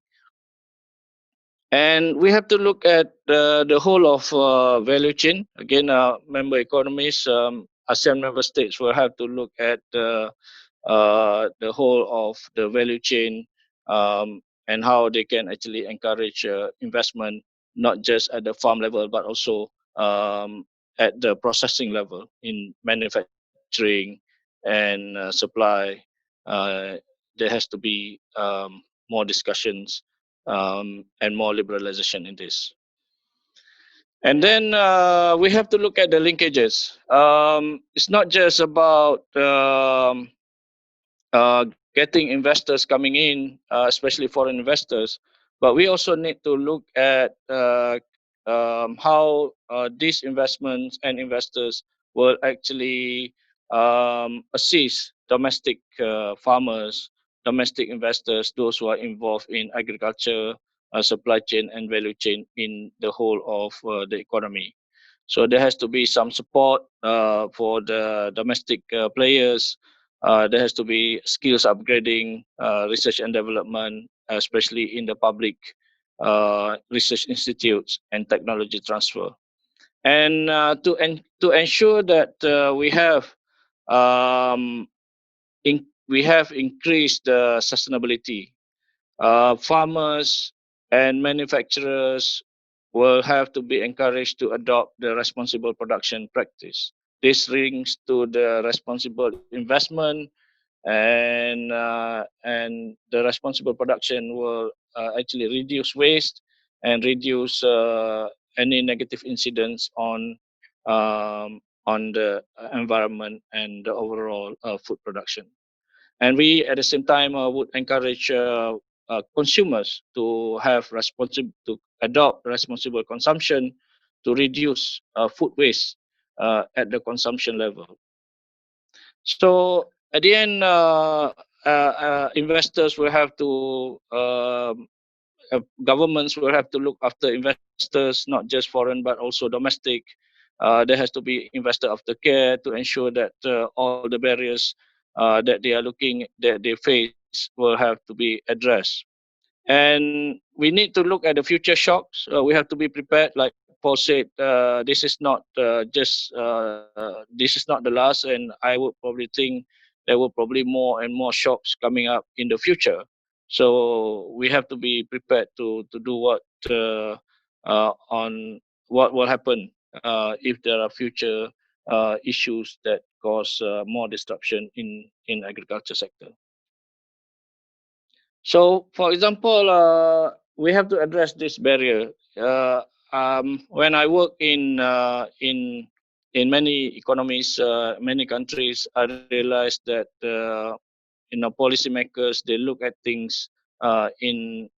And we have to look at the whole of value chain. Again, member economies, ASEAN member states will have to look at the whole of the value chain and how they can actually encourage investment, not just at the farm level, but also at the processing level in manufacturing and supply. There has to be more discussions and more liberalization in this. And then we have to look at the linkages. It's not just about getting investors coming in, especially foreign investors, but we also need to look at how these investments and investors will actually assist domestic farmers, domestic investors, those who are involved in agriculture, supply chain and value chain in the whole of the economy. So there has to be some support for the domestic players. There has to be skills upgrading, research and development, especially in the public research institutes and technology transfer. And to ensure that we have increased sustainability, farmers and manufacturers will have to be encouraged to adopt the responsible production practice. This links to the responsible investment, and the responsible production will actually reduce waste and reduce any negative incidents on the environment and the overall food production. And we, at the same time, would encourage consumers to adopt responsible consumption to reduce food waste at the consumption level. So at the end, investors will have to, governments will have to look after investors, not just foreign but also domestic. There has to be investor aftercare to ensure that all the barriers that they face will have to be addressed. And we need to look at the future shocks. We have to be prepared. Like Paul said, this is not this is not the last, and I would probably think there will probably more and more shocks coming up in the future. So we have to be prepared to do what on what will happen if there are future issues that cause more disruption in agriculture sector. So, for example, we have to address this barrier. When I work in many economies, many countries, I realized that policymakers, they look at things in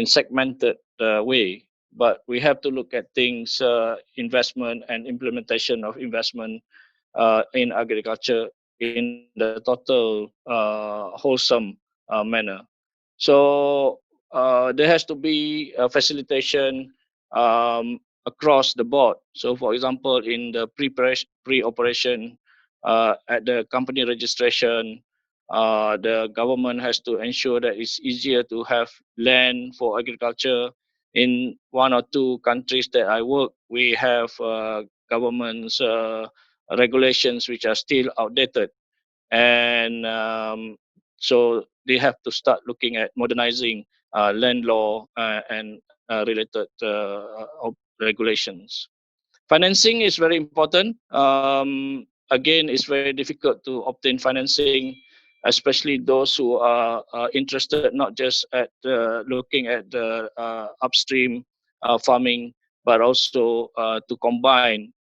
segmented way. But we have to look at things, investment and implementation of investment in agriculture in the total wholesome manner. So there has to be a facilitation across the board. So for example, in the pre-operation at the company registration, the government has to ensure that it's easier to have land for agriculture. In one or two countries that I work, we have government's regulations which are still outdated, and so they have to start looking at modernizing land law and related regulations. Financing is very important. Again, it's very difficult to obtain financing, especially those who are interested not just at looking at the upstream farming, but also to combine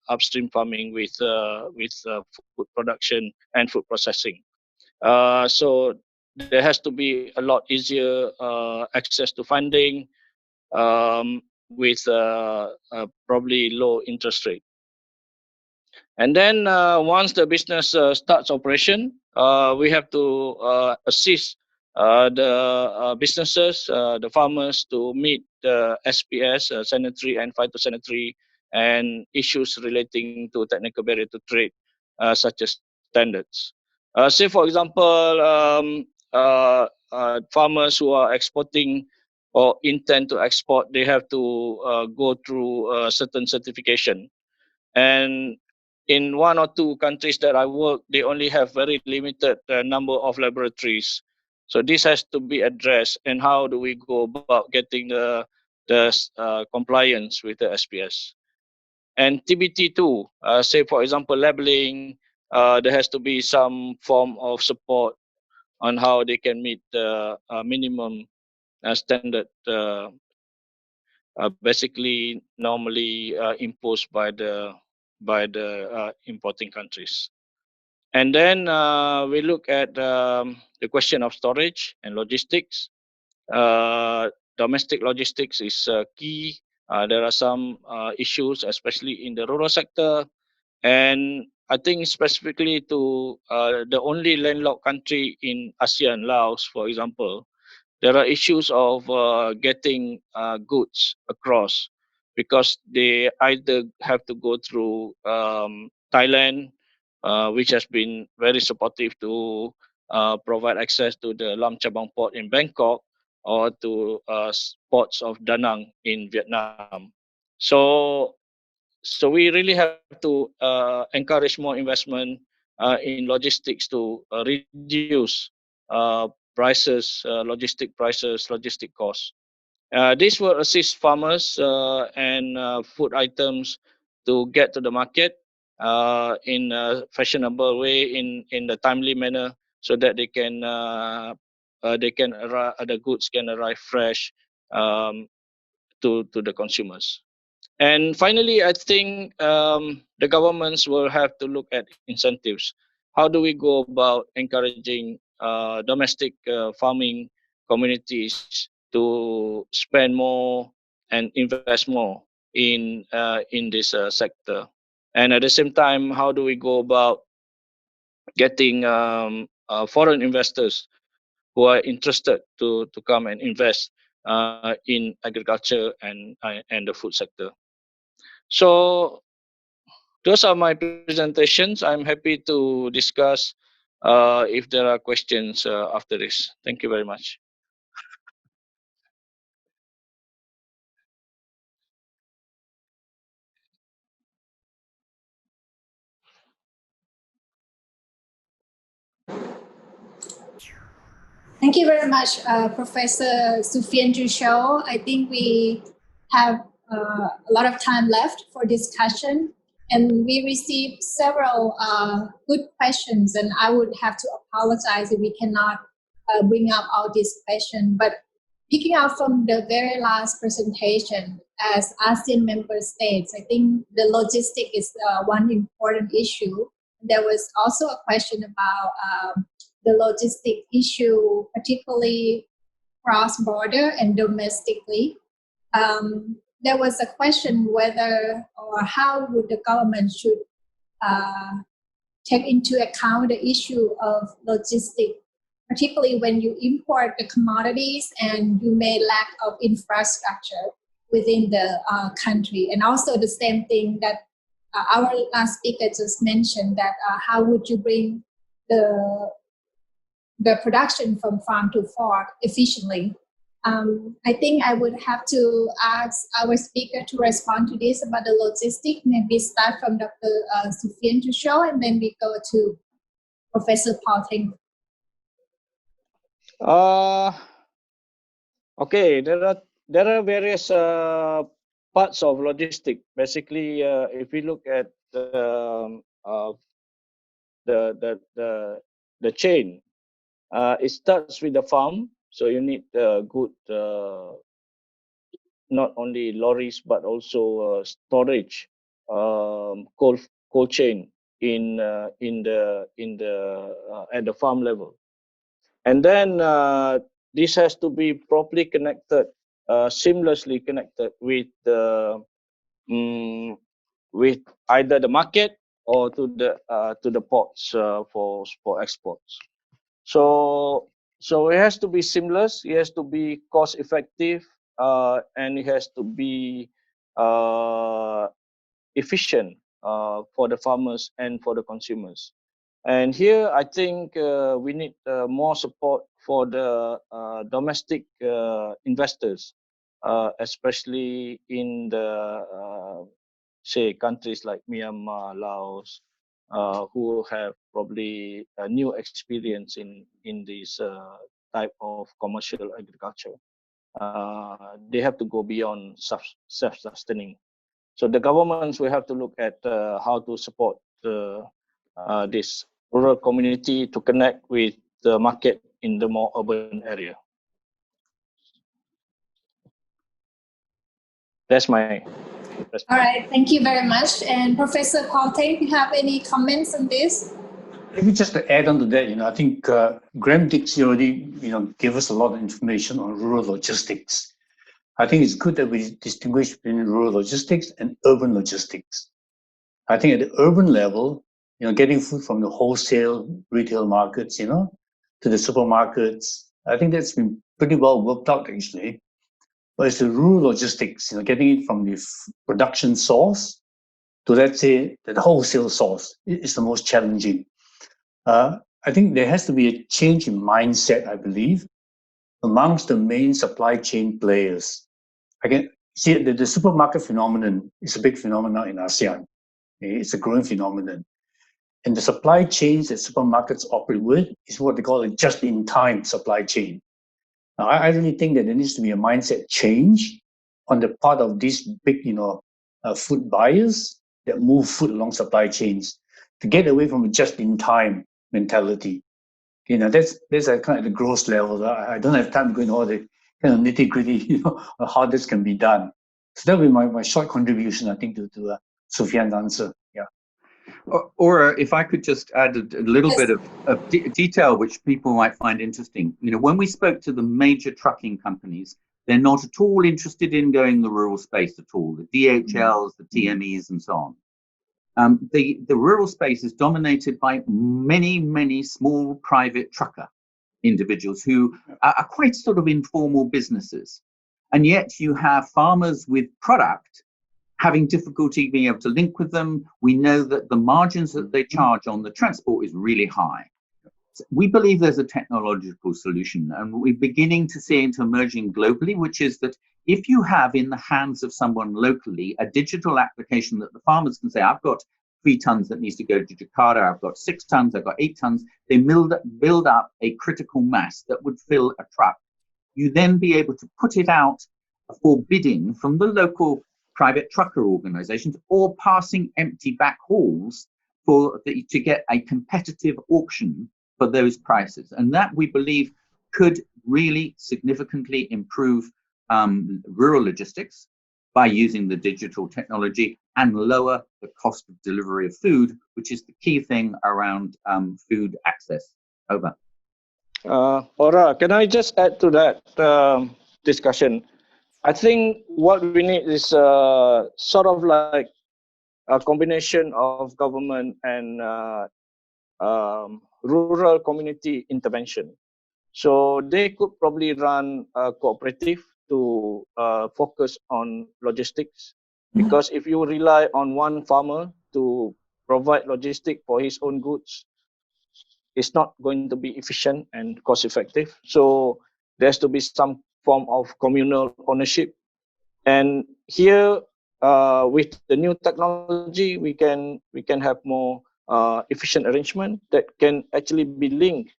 upstream farming with food production and food processing. So there has to be a lot easier access to funding with probably low interest rate. And then once the business starts operation, we have to assist the businesses, the farmers, to meet the SPS, sanitary and phytosanitary and issues relating to technical barrier to trade, such as standards. Say, for example, farmers who are exporting or intend to export, they have to go through certain certification. And in one or two countries that I work, they only have very limited number of laboratories. So this has to be addressed. And how do we go about getting the compliance with the SPS? And TBT2, say for example, labeling, there has to be some form of support on how they can meet the minimum standard, basically normally imposed by the importing countries. And then we look at the question of storage and logistics. Domestic logistics is key. There are some issues, especially in the rural sector. And I think specifically to the only landlocked country in ASEAN, Laos, for example, there are issues of getting goods across, because they either have to go through Thailand, which has been very supportive to provide access to the Lam Chabang port in Bangkok, or to ports of Da Nang in Vietnam. So we really have to encourage more investment in logistics to reduce prices, logistic costs. This will assist farmers and food items to get to the market in a fashionable way, in the timely manner, so that the goods can arrive fresh to the consumers. And finally, I think the governments will have to look at incentives. How do we go about encouraging domestic farming communities to spend more and invest more in this sector? And at the same time, how do we go about getting foreign investors who are interested to come and invest in agriculture and the food sector? So those are my presentations. I'm happy to discuss if there are questions after this. Thank you very much. Thank you very much, Professor Sufian Jusho. I think we have a lot of time left for discussion, and we received several good questions, and I would have to apologize if we cannot bring up all these questions. But picking up from the very last presentation, as ASEAN member states, I think the logistic is one important issue. There was also a question about the logistic issue, particularly cross-border and domestically. There was a question whether or how would the government should take into account the issue of logistic, particularly when you import the commodities and you may lack of infrastructure within the country. And also the same thing that our last speaker just mentioned, that how would you bring the production from farm to fork efficiently. I think I would have to ask our speaker to respond to this about the logistics. Maybe start from Dr. Sufian Jusho, and then we go to Professor Paul Teng. Okay, there are various parts of logistic. Basically, if we look at the chain, it starts with the farm. So you need good, not only lorries but also storage, cold chain in the at the farm level, and then this has to be properly connected, seamlessly connected with with either the market or to the ports for exports. So it has to be seamless. It has to be cost effective, and it has to be efficient for the farmers and for the consumers. And here, I think we need more support for the domestic investors, especially in the, say, countries like Myanmar, Laos, who have probably a new experience in this type of commercial agriculture. They have to go beyond self-sustaining. So the governments will have to look at how to support this rural community to connect with the market in the more urban area. That's my response. All right, thank you very much. And Professor Paul Teng, do you have any comments on this? Maybe just to add on to that, I think Grahame Dixie already, gave us a lot of information on rural logistics. I think it's good that we distinguish between rural logistics and urban logistics. I think at the urban level, getting food from the wholesale retail markets, to the supermarkets, I think that's been pretty well worked out actually. But it's the rural logistics, getting it from the production source to, let's say, the wholesale source is the most challenging. I think there has to be a change in mindset, I believe, amongst the main supply chain players. I can see the supermarket phenomenon is a big phenomenon in ASEAN. It's a growing phenomenon. And the supply chains that supermarkets operate with is what they call a just-in-time supply chain. Now, I really think that there needs to be a mindset change on the part of these big, food buyers that move food along supply chains to get away from a just-in-time mentality. That's a kind of the gross level. I don't have time to go into all the kind of nitty-gritty, of how this can be done. So that would be my short contribution, I think, to Sophian's answer. Yeah. Or if I could just add a little bit of detail which people might find interesting. When we spoke to the major trucking companies, they're not at all interested in going the rural space at all. The DHLs, the TMEs, and so on. The rural space is dominated by many, many small private trucker individuals who are quite sort of informal businesses. And yet you have farmers with product having difficulty being able to link with them. We know that the margins that they charge on the transport is really high. So we believe there's a technological solution, and we're beginning to see it emerging globally, which is that if you have in the hands of someone locally a digital application that the farmers can say, I've got 3 tons that needs to go to Jakarta, I've got 6 tons, I've got 8 tons, they build up a critical mass that would fill a truck. You then be able to put it out for bidding from the local private trucker organizations or passing empty back hauls to get a competitive auction for those prices. And that, we believe, could really significantly improve rural logistics by using the digital technology and lower the cost of delivery of food, which is the key thing around food access. Over. Ora, can I just add to that discussion? I think what we need is sort of like a combination of government and rural community intervention. So they could probably run a cooperative to focus on logistics, because if you rely on one farmer to provide logistics for his own goods, it's not going to be efficient and cost effective. So there has to be some form of communal ownership. And here, with the new technology, we can have more efficient arrangement that can actually be linked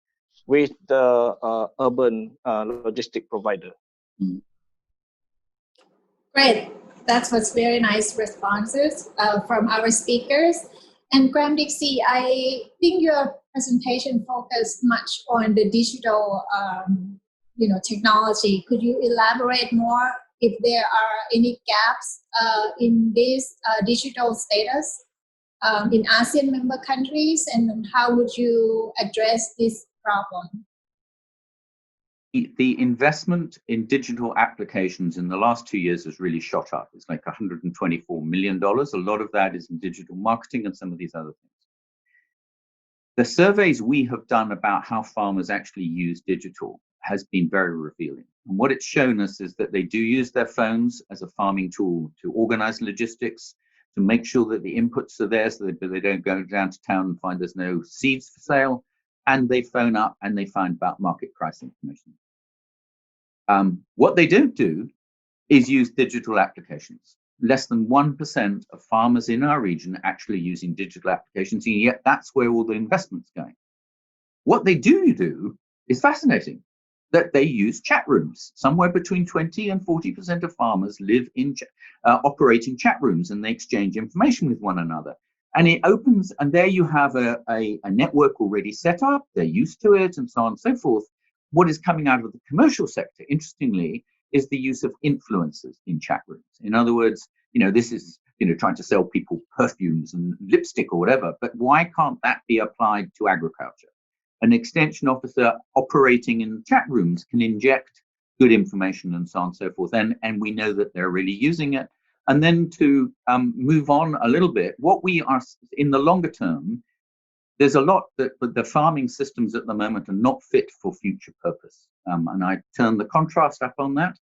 with the urban logistic provider. Great. That was very nice responses from our speakers. And Grahame Dixie, I think your presentation focused much on the digital, technology. Could you elaborate more if there are any gaps in this digital status in ASEAN member countries, and how would you address this problem? The investment in digital applications in the last 2 years has really shot up. It's like $124 million. A lot of that is in digital marketing and some of these other things. The surveys we have done about how farmers actually use digital has been very revealing. And what it's shown us is that they do use their phones as a farming tool to organize logistics, to make sure that the inputs are there so that they don't go down to town and find there's no seeds for sale. And they phone up and they find about market price information. What they don't do is use digital applications. Less than 1% of farmers in our region are actually using digital applications, and yet that's where all the investment's going. What they do is fascinating, that they use chat rooms. Somewhere between 20 and 40% of farmers live in operating chat rooms, and they exchange information with one another. And it opens, and there you have a network already set up, they're used to it, and so on and so forth. What is coming out of the commercial sector, interestingly, is the use of influencers in chat rooms. In other words, this is, trying to sell people perfumes and lipstick or whatever, but why can't that be applied to agriculture? An extension officer operating in chat rooms can inject good information and so on and so forth, and we know that they're really using it. And then to move on a little bit, what we are in the longer term, there's a lot that the farming systems at the moment are not fit for future purpose. And I turn the contrast up on that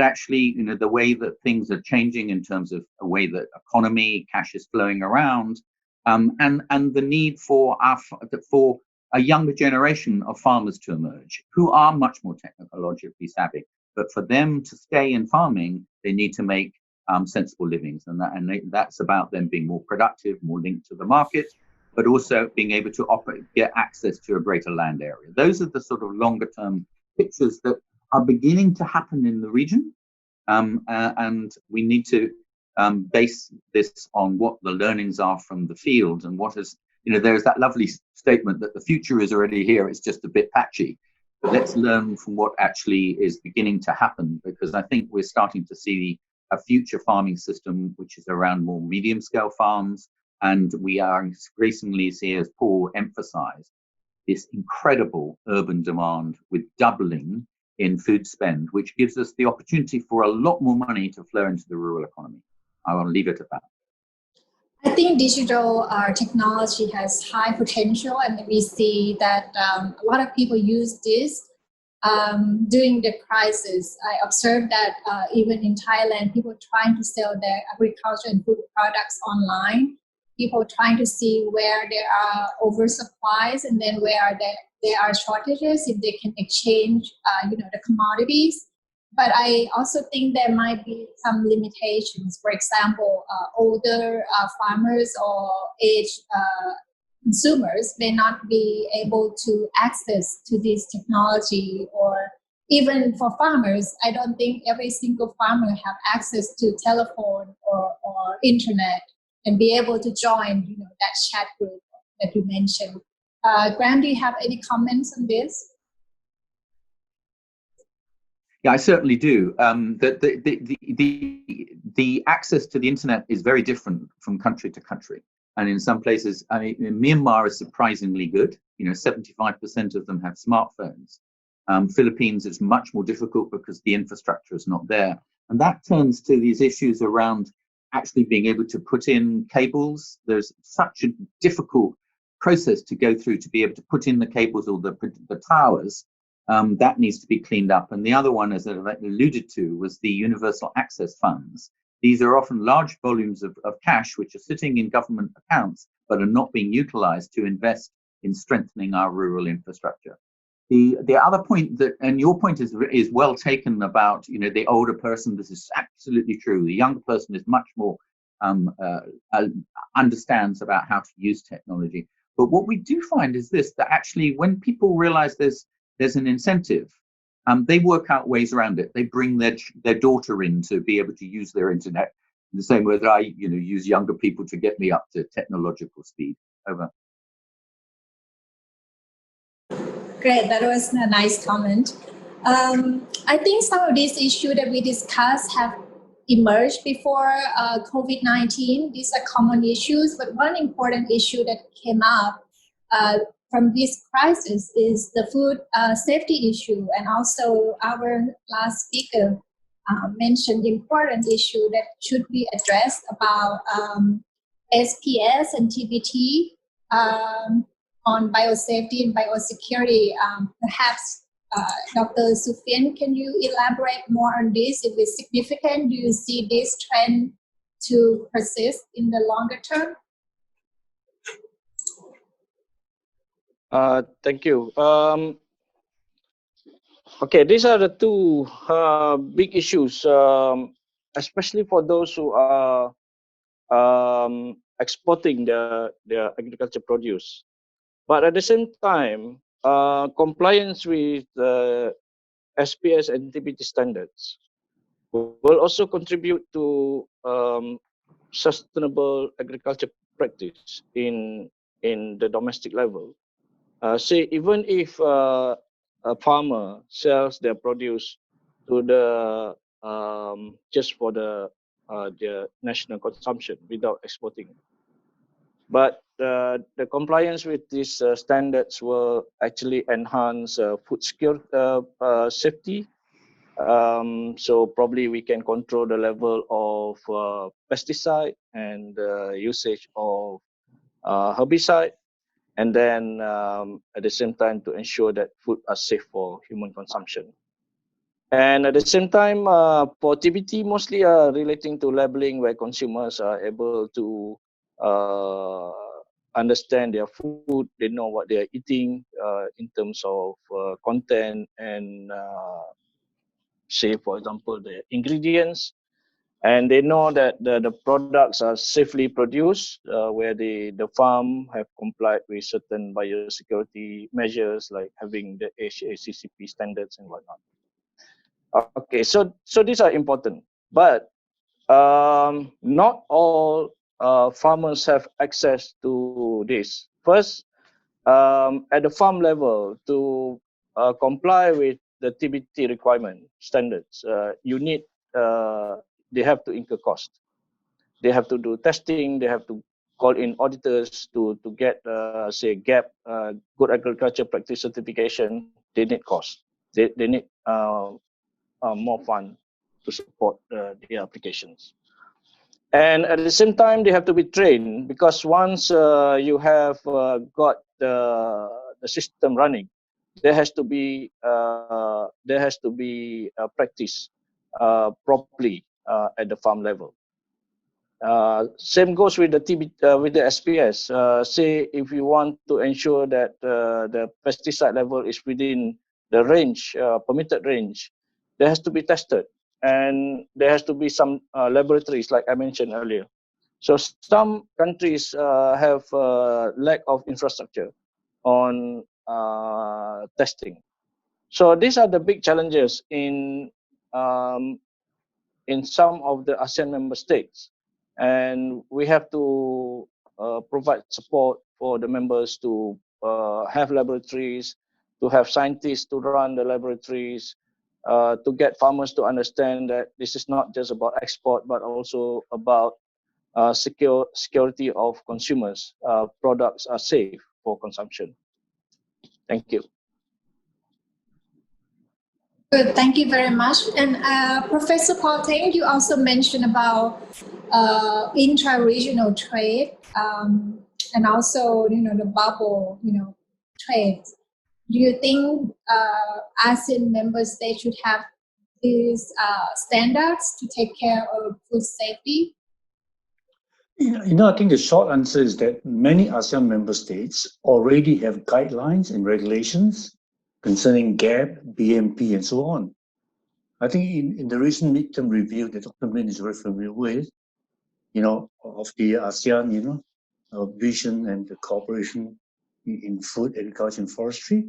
actually, the way that things are changing in terms of the way that economy, cash is flowing around, and the need for a younger generation of farmers to emerge who are much more technologically savvy. But for them to stay in farming, they need to make sensible livings, and that's about them being more productive, more linked to the market, but also being able to get access to a greater land area. Those are the sort of longer term pictures that are beginning to happen in the region, and we need to base this on what the learnings are from the field, and what is, there's that lovely statement that the future is already here, it's just a bit patchy. But let's learn from what actually is beginning to happen, because I think we're starting to see a future farming system which is around more medium scale farms, and we are increasingly seeing, as Paul emphasized, this incredible urban demand with doubling in food spend, which gives us the opportunity for a lot more money to flow into the rural economy. I will leave it at that. I think digital technology has high potential, and we see that a lot of people use this during the crisis. I observed that even in Thailand, people trying to sell their agriculture and food products online. People trying to see where there are oversupplies and then where there are shortages, if they can exchange, the commodities. But I also think there might be some limitations. For example, older farmers or aged consumers may not be able to access to this technology, or even for farmers, I don't think every single farmer have access to telephone or internet and be able to join, that chat group that you mentioned. Grahame, do you have any comments on this? Yeah, I certainly do. The access to the internet is very different from country to country. And in some places, Myanmar is surprisingly good. 75% of them have smartphones. Philippines is much more difficult because the infrastructure is not there. And that turns to these issues around actually being able to put in cables. There's such a difficult process to go through to be able to put in the cables or the towers. That needs to be cleaned up. And the other one, as I alluded to, was the universal access funds. These are often large volumes of cash which are sitting in government accounts but are not being utilized to invest in strengthening our rural infrastructure. The other point that, and your point is well taken about, the older person. This is absolutely true. The younger person is much more understands about how to use technology. But what we do find is this, that actually when people realize there's an incentive, they work out ways around it. They bring their daughter in to be able to use their internet in the same way that I use younger people to get me up to technological speed. Over. Great, that was a nice comment. I think some of these issues that we discussed have emerged before COVID-19. These are common issues, but one important issue that came up from this crisis is the food safety issue. And also our last speaker mentioned the important issue that should be addressed about SPS and TBT on biosafety and biosecurity. Perhaps Dr. Sufian, can you elaborate more on this? If it's significant, do you see this trend to persist in the longer term? Thank you. Okay, these are the two big issues, especially for those who are exporting their agriculture produce. But at the same time, compliance with SPS and TBT standards will also contribute to sustainable agriculture practice in the domestic level. Say even if a farmer sells their produce to the just for the national consumption without exporting, but the compliance with these standards will actually enhance food security, safety. So probably we can control the level of pesticide and usage of herbicide, and then at the same time to ensure that food are safe for human consumption. And at the same time, for TBT, mostly relating to labeling, where consumers are able to understand their food, they know what they are eating in terms of content and say, for example, the ingredients. And they know that the products are safely produced, where the farm have complied with certain biosecurity measures, like having the HACCP standards and whatnot. Okay, so these are important, but not all farmers have access to this. First, at the farm level, to comply with the TBT requirement standards, you need they have to incur cost. They have to do testing. They have to call in auditors to get say GAP, Good Agriculture Practice certification. They need cost. They need more fund to support the applications. And at the same time, they have to be trained, because once you have got the system running, there has to be practice properly at the farm level. Same goes with the with the SPS. Say if you want to ensure that the pesticide level is within the range, permitted range, there has to be tested, and there has to be some laboratories, like I mentioned earlier. So some countries have lack of infrastructure on testing. So these are the big challenges in some of the ASEAN member states, and we have to provide support for the members to have laboratories, to have scientists to run the laboratories, to get farmers to understand that this is not just about export, but also about security of consumers. Products are safe for consumption. Thank you. Good, thank you very much. And Professor Paul Teng, you also mentioned about intra-regional trade and also, the bubble, trade. Do you think ASEAN member states should have these standards to take care of food safety? I think the short answer is that many ASEAN member states already have guidelines and regulations concerning GAP, BMP, and so on. I think in the recent midterm review that Dr. Min is very familiar with, of the ASEAN, vision and the cooperation in food, agriculture, and forestry.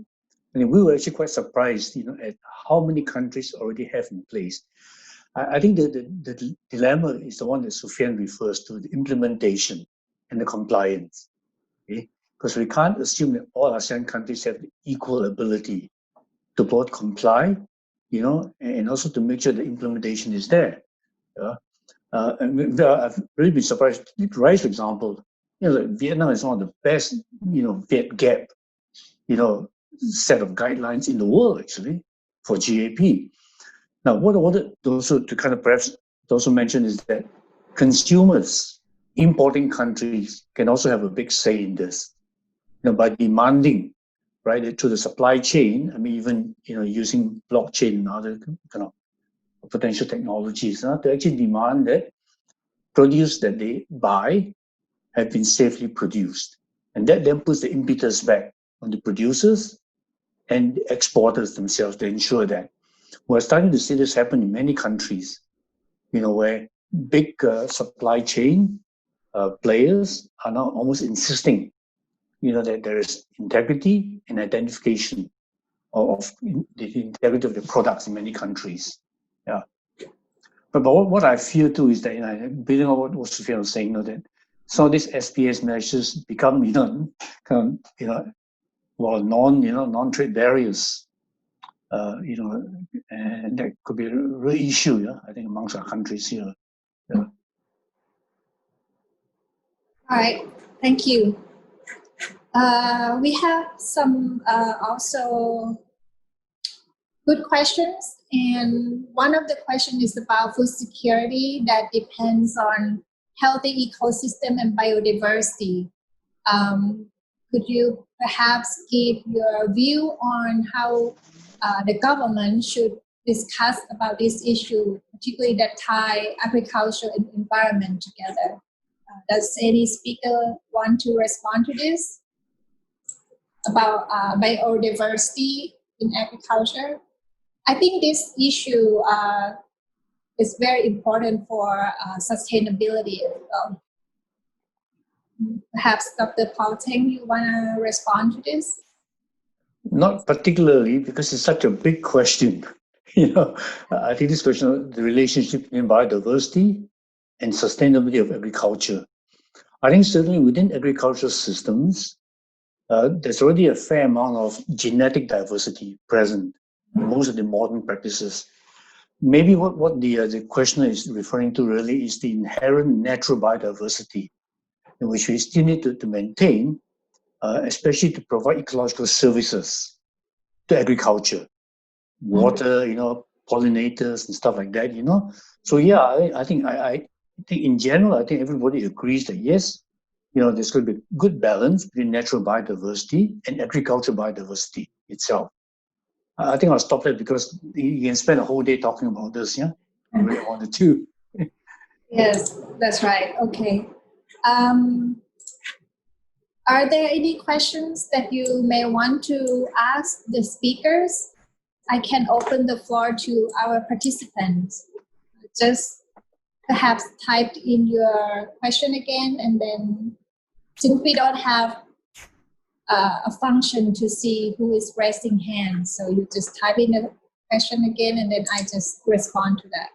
And we were actually quite surprised, at how many countries already have in place. I think the dilemma is the one that Sufyan refers to, the implementation and the compliance. Okay? Because we can't assume that all ASEAN countries have the equal ability to both comply, and also to make sure the implementation is there. And I've really been surprised. Rice, for example, like Vietnam is one of the best, Viet Gap, set of guidelines in the world actually for GAP. Now, what I wanted also to kind of perhaps also mention is that consumers, importing countries can also have a big say in this, by demanding, right, through the supply chain. I mean, even, using blockchain and other kind of potential technologies to actually demand that produce that they buy have been safely produced. And that then puts the impetus back on the producers and the exporters themselves to ensure that. We're starting to see this happen in many countries, where big supply chain players are now almost insisting, that there is integrity and identification of the integrity of the products in many countries. Yeah. But what I feel too is that, building on what Sufyan was saying, that some of these SPS measures become, non-trade barriers, and that could be a real issue, I think, amongst our countries here. Yeah. All right, thank you. We have some also good questions, and one of the questions is about food security that depends on healthy ecosystem and biodiversity. Could you perhaps give your view on how the government should discuss about this issue, particularly that tie agriculture and environment together? Does any speaker want to respond to this about biodiversity in agriculture? I think this issue is very important for sustainability as well. Perhaps Dr. Paul Teng, you want to respond to this? Not particularly, because it's such a big question. I think this question, the relationship between biodiversity and sustainability of agriculture. I think certainly within agricultural systems, there's already a fair amount of genetic diversity present in most of the modern practices. Maybe what the questioner is referring to really is the inherent natural biodiversity, in which we still need to maintain, especially to provide ecological services to agriculture, water, pollinators and stuff like that, So yeah, I think in general, I think everybody agrees that yes, there's going to be a good balance between natural biodiversity and agricultural biodiversity itself. I think I'll stop there because you can spend a whole day talking about this, yeah? I really wanted to. Yes, that's right. Okay. Are there any questions that you may want to ask the speakers? I can open the floor to our participants. Just perhaps type in your question again, and then since we don't have a function to see who is raising hands, so you just type in the question again, and then I just respond to that.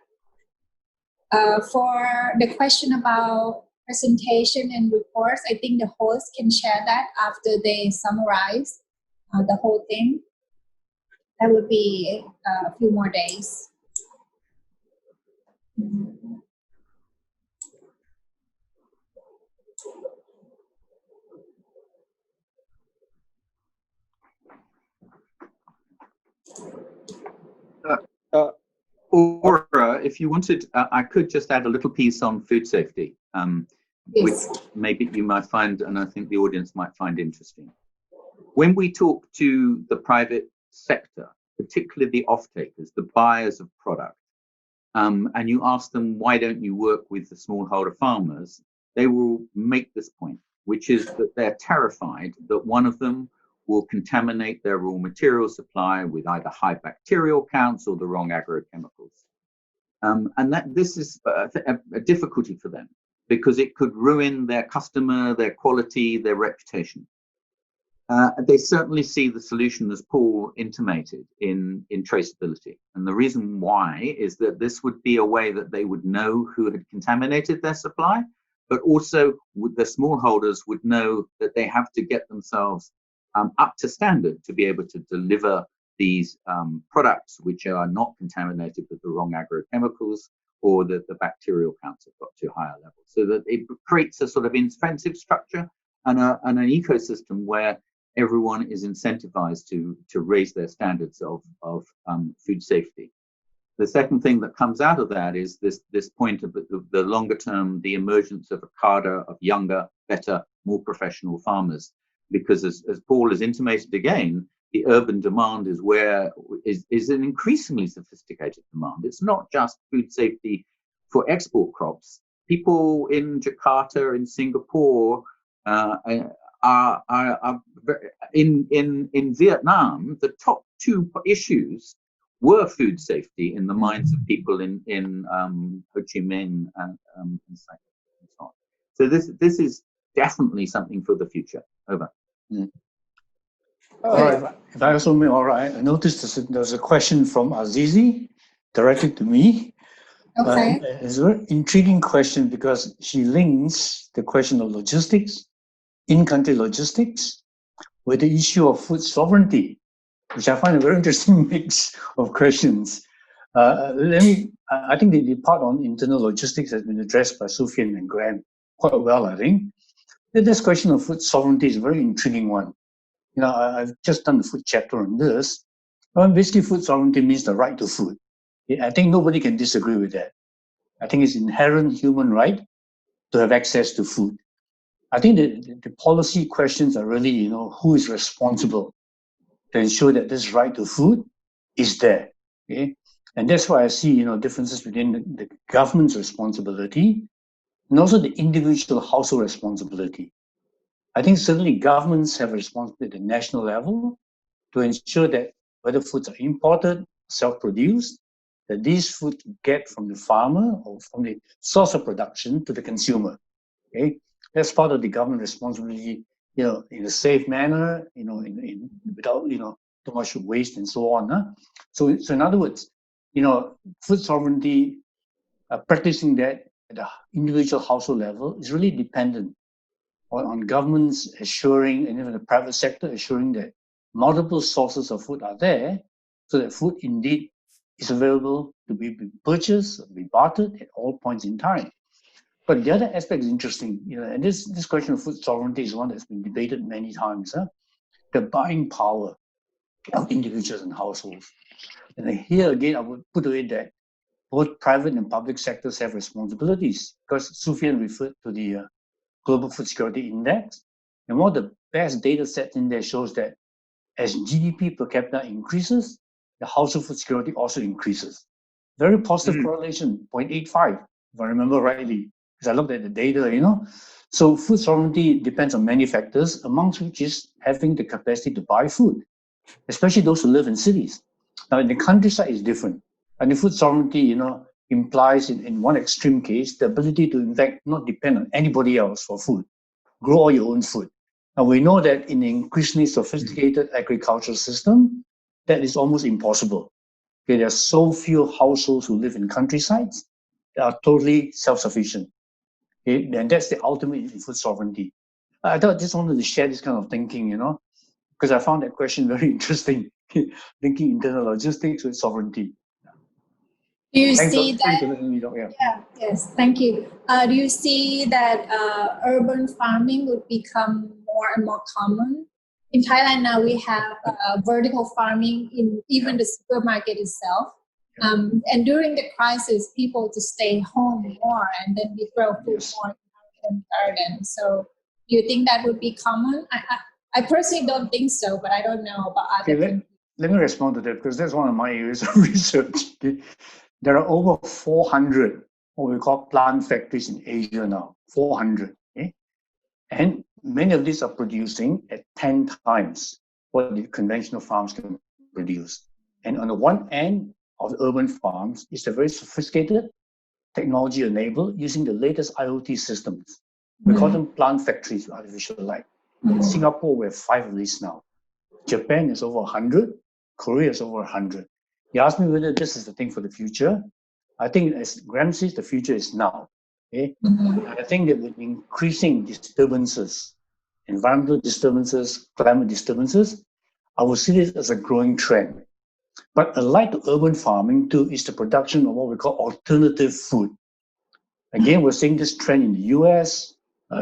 For the question about presentation and reports, I think the host can share that after they summarize the whole thing. That would be a few more days. Aura, if you wanted, I could just add a little piece on food safety, Yes. which maybe you might find, and I think the audience might find interesting. When we talk to the private sector, particularly the off-takers, the buyers of product, and you ask them, why don't you work with the smallholder farmers? They will make this point, which is that they're terrified that one of them will contaminate their raw material supply with either high bacterial counts or the wrong agrochemicals. And that this is a difficulty for them because it could ruin their customer, their quality, their reputation. They certainly see the solution, as Paul intimated, in traceability. And the reason why is that this would be a way that they would know who had contaminated their supply, but also the smallholders would know that they have to get themselves up to standard to be able to deliver these products which are not contaminated with the wrong agrochemicals or that the bacterial counts have got to higher levels. So that it creates a sort of incentive structure and an ecosystem where everyone is incentivized to raise their standards of food safety. The second thing that comes out of that is this point of the longer term, the emergence of a cadre of younger, better, more professional farmers. Because as Paul has intimated again, the urban demand is an increasingly sophisticated demand. It's not just food safety for export crops. people in Jakarta, in Singapore, in Vietnam, the top two issues were food safety in the minds of people in Ho Chi Minh and so on. So this is definitely something for the future. Over. All right. If I also may, all right. I noticed there's a question from Azizi directed to me. Okay. It's a very intriguing question because she links the question of logistics, in-country logistics, with the issue of food sovereignty, which I find a very interesting mix of questions. I think the part on internal logistics has been addressed by Sufyan and Grahame quite well, I think. This question of food sovereignty is a very intriguing one. You know, I've just done the food chapter on this. Basically, food sovereignty means the right to food. I think nobody can disagree with that. I think it's inherent human right to have access to food. I think the policy questions are really, you know, who is responsible to ensure that this right to food is there. Okay? And that's why I see, you know, differences between the government's responsibility and also the individual household responsibility. I think certainly governments have a responsibility at the national level to ensure that whether foods are imported, self-produced, that these foods get from the farmer or from the source of production to the consumer. Okay, that's part of the government responsibility. You know, in a safe manner. You know, without too much waste and so on. Huh? So in other words, you know, food sovereignty, practicing that at the individual household level is really dependent on governments assuring, and even the private sector assuring that multiple sources of food are there, so that food indeed is available to be purchased, be bartered at all points in time. But the other aspect is interesting, you know, and this question of food sovereignty is one that's been debated many times. The buying power of individuals and households. And here again, I would put it that both private and public sectors have responsibilities, because Sufyan referred to the Global Food Security Index, and one of the best data sets in there shows that as GDP per capita increases, the household food security also increases. Very positive correlation, 0.85, if I remember rightly, because I looked at the data, you know. So food sovereignty depends on many factors, amongst which is having the capacity to buy food, especially those who live in cities. Now, in the countryside is different. And the food sovereignty, you know, implies in one extreme case, the ability to, in fact, not depend on anybody else for food. Grow all your own food. Now, we know that in an increasingly sophisticated agricultural system, that is almost impossible. Okay, there are so few households who live in countrysides that are totally self-sufficient. Okay, and that's the ultimate in food sovereignty. I just wanted to share this kind of thinking, you know, because I found that question very interesting, linking internal logistics with sovereignty. Do you Thanks see for that? letting me know. Yeah. Yes, thank you. Do you see that urban farming would become more and more common? In Thailand now we have vertical farming in even the supermarket itself. And during the crisis, people just stay home more, and then we grow food more in our garden. So do you think that would be common? I personally don't think so, but I don't know about other countries. Let me respond to that, because that's one of my areas of research. Okay? There are over 400 what we call plant factories in Asia now, 400. Okay? And many of these are producing at 10 times what the conventional farms can produce. And on the one end of the urban farms, it's a very sophisticated, technology-enabled, using the latest IoT systems. We call them plant factories with artificial light. In Singapore, we have 5 of these now. Japan is over 100. Korea is over 100. You ask me whether this is the thing for the future. I think, as Grahame says, the future is now. Okay? I think that with increasing disturbances, environmental disturbances, climate disturbances, I will see this as a growing trend. But allied to urban farming too is the production of what we call alternative food. Again, we're seeing this trend in the US.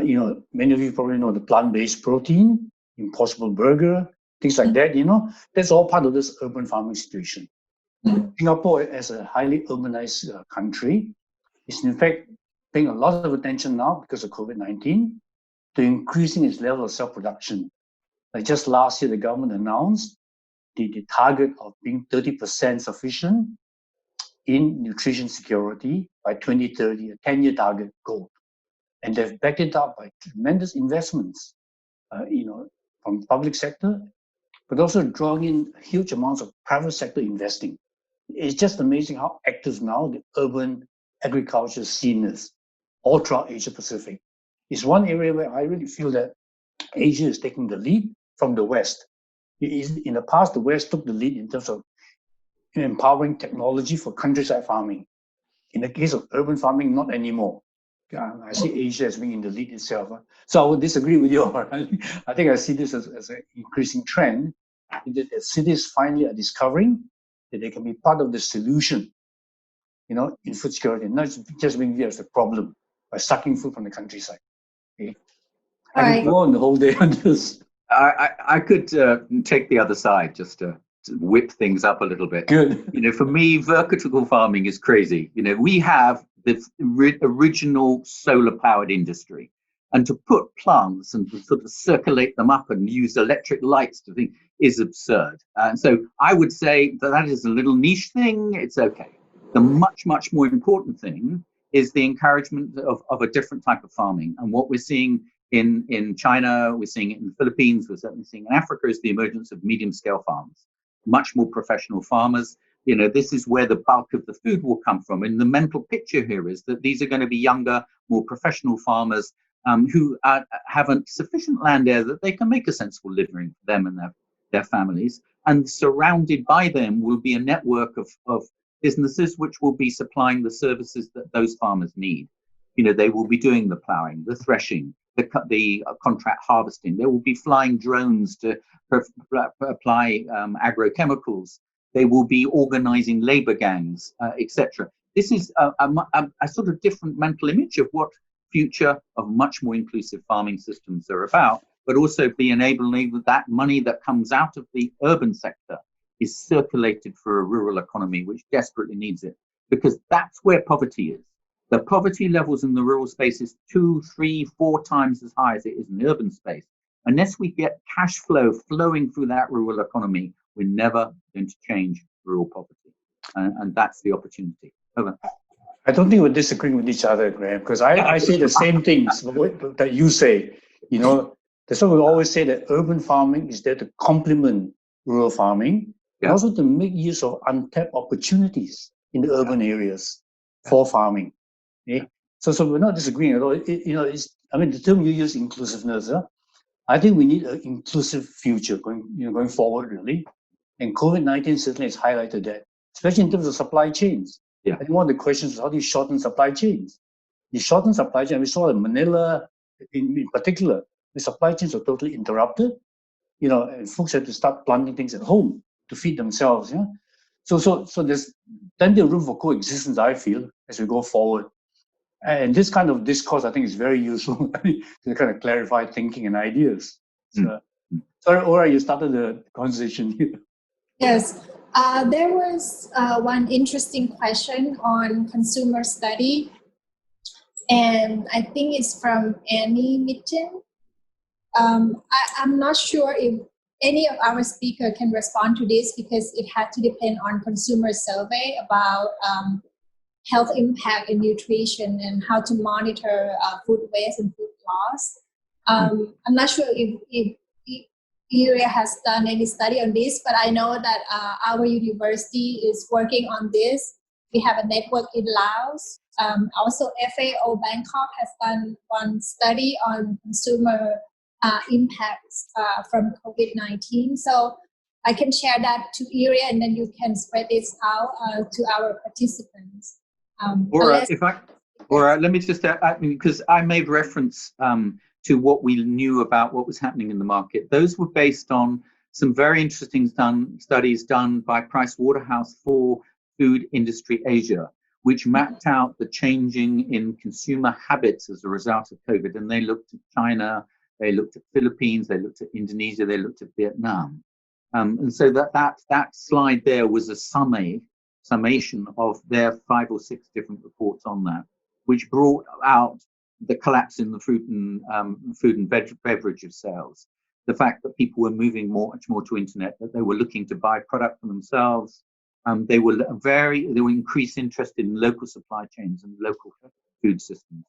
You know, many of you probably know the plant-based protein, Impossible Burger, things like that. You know, that's all part of this urban farming situation. Singapore, as a highly urbanized country, is in fact paying a lot of attention now because of COVID-19 to increasing its level of self-production. Like just last year, the government announced the target of being 30% sufficient in nutrition security by 2030, a 10-year target goal. And they've backed it up by tremendous investments, from public sector, but also drawing in huge amounts of private sector investing. It's just amazing how active now the urban agriculture scene is all throughout Asia Pacific. It's one area where I really feel that Asia is taking the lead from the West. In the past, the West took the lead in terms of empowering technology for countryside farming. In the case of urban farming, not anymore. I see Asia as being in the lead itself. So I would disagree with you. I think I see this as an increasing trend that the cities finally are discovering that they can be part of the solution, in food security, not just being viewed as a problem by sucking food from the countryside. Okay? I can go on the whole day on this. I could take the other side just to whip things up a little bit. Good. For me, vertical farming is crazy. We have this original solar-powered industry, and to put plants and to sort of circulate them up and use electric lights to think is absurd. And so I would say that is a little niche thing. It's okay. The much, much more important thing is the encouragement of a different type of farming. And what we're seeing in China, we're seeing it in the Philippines, we're certainly seeing in Africa, is the emergence of medium-scale farms, much more professional farmers. This is where the bulk of the food will come from. And the mental picture here is that these are going to be younger, more professional farmers who have a sufficient land there that they can make a sensible living for them and their families. And surrounded by them will be a network of businesses which will be supplying the services that those farmers need. They will be doing the ploughing, the threshing, the contract harvesting. They will be flying drones to apply agrochemicals. They will be organizing labor gangs, etc. This is a sort of different mental image of what future of much more inclusive farming systems are about, but also be enabling that money that comes out of the urban sector is circulated for a rural economy which desperately needs it, because that's where poverty is. The poverty levels in the rural space is 2, 3, 4 times as high as it is in the urban space. Unless we get cash flow flowing through that rural economy, we're never going to change rural poverty. And that's the opportunity. Over. I don't think we're disagreeing with each other, Graham, because I say the same things that you say. That's why we always say that urban farming is there to complement rural farming, and also to make use of untapped opportunities in the urban areas for farming. Okay? So we're not disagreeing at all. The term you use, inclusiveness. I think we need an inclusive future going forward, really. And COVID-19 certainly has highlighted that, especially in terms of supply chains. I think one of the questions is, how do you shorten supply chains? You shorten supply chains. We saw in Manila, in particular, the supply chains were totally interrupted. And folks had to start planting things at home to feed themselves. So there's plenty of room for coexistence, I feel, as we go forward. And this kind of discourse, I think, is very useful to kind of clarify thinking and ideas. So, sorry, Ora, you started the conversation here. Yes, there was one interesting question on consumer study, and I think it's from Annie Mitten. I'm not sure if any of our speakers can respond to this, because it had to depend on consumer survey about health impact and nutrition and how to monitor food waste and food loss. I'm not sure if ERIA has done any study on this, but I know that our university is working on this. We have a network in Laos. Also, FAO Bangkok has done one study on consumer impacts from COVID-19. So I can share that to ERIA, and then you can spread this out to our participants. Let me just add, because I made reference to what we knew about what was happening in the market. Those were based on some very interesting studies done by Pricewaterhouse for Food Industry Asia, which mapped out the changing in consumer habits as a result of COVID. And they looked at China, they looked at Philippines, they looked at Indonesia, they looked at Vietnam. And so that slide there was a summation of their 5 or 6 different reports on that, which brought out the collapse in the food and beverage sales, the fact that people were moving much more to internet, that they were looking to buy product for themselves, they will increase interest in local supply chains and local food systems.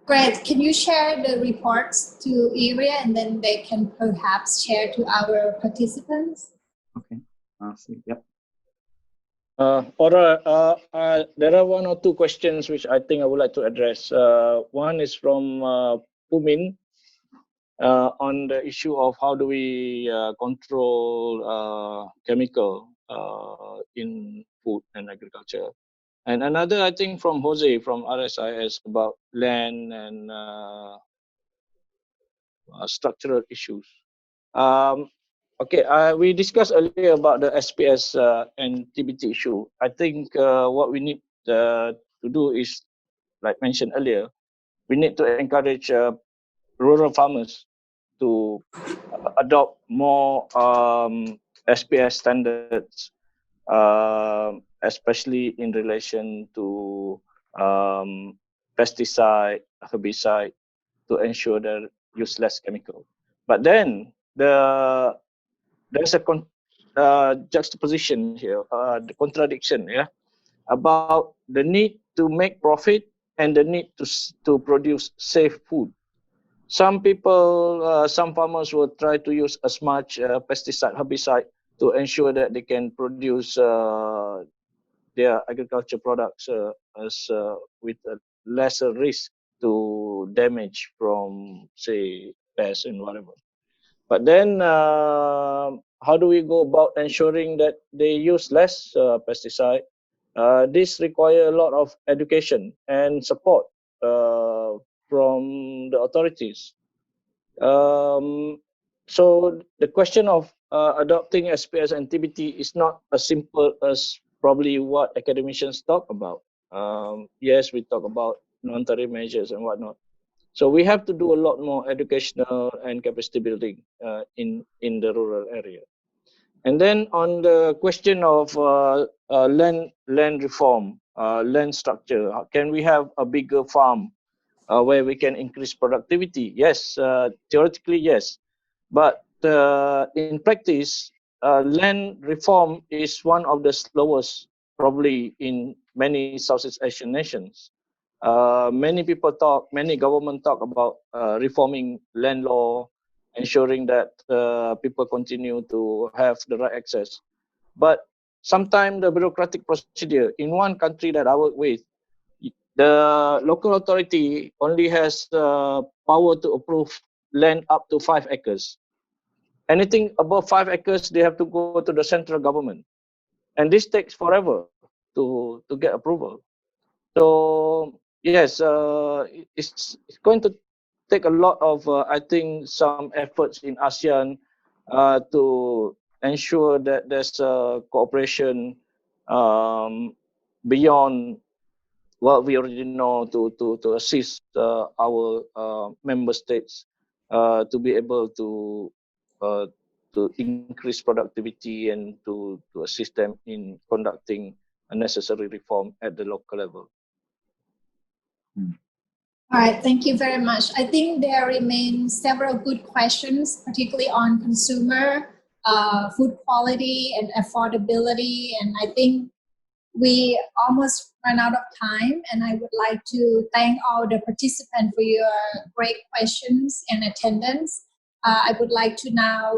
Great. Can you share the reports to ERIA and then they can perhaps share to our participants? Okay, I'll see. Yep. Ora, there are one or two questions which I think I would like to address. One is from Pumin on the issue of how do we control chemical in food and agriculture. And another, I think, from Jose from RSIS about land and structural issues. Okay, we discussed earlier about the SPS and TBT issue. I think what we need to do is, like mentioned earlier, we need to encourage rural farmers to adopt more SPS standards, especially in relation to pesticide, herbicide, to ensure they use less chemical. But then there's a juxtaposition here, the contradiction, about the need to make profit and the need to produce safe food. Some people, some farmers will try to use as much pesticide, herbicide to ensure that they can produce their agriculture products with a lesser risk to damage from, say, pests and whatever. But then, how do we go about ensuring that they use less pesticide? This requires a lot of education and support from the authorities. So the question of adopting SPS and TBT is not as simple as probably what academicians talk about. Yes, we talk about non-tariff measures and whatnot. So we have to do a lot more educational and capacity building in the rural area. And then on the question of land reform, land structure, can we have a bigger farm where we can increase productivity? Yes, theoretically, yes. But in practice, land reform is one of the slowest probably in many Southeast Asian nations. Many government talk about reforming land law, ensuring that people continue to have the right access. But sometimes the bureaucratic procedure in one country that I work with, the local authority only has power to approve land up to 5 acres. Anything above 5 acres, they have to go to the central government. And this takes forever to get approval. So yes, it's going to take a lot of, I think, some efforts in ASEAN to ensure that there's cooperation beyond what we already know to assist our member states to be able to increase productivity and to assist them in conducting a necessary reform at the local level. All right, thank you very much. I think there remain several good questions, particularly on consumer, food quality and affordability. And I think we almost run out of time, and I would like to thank all the participants for your great questions and attendance. I would like to now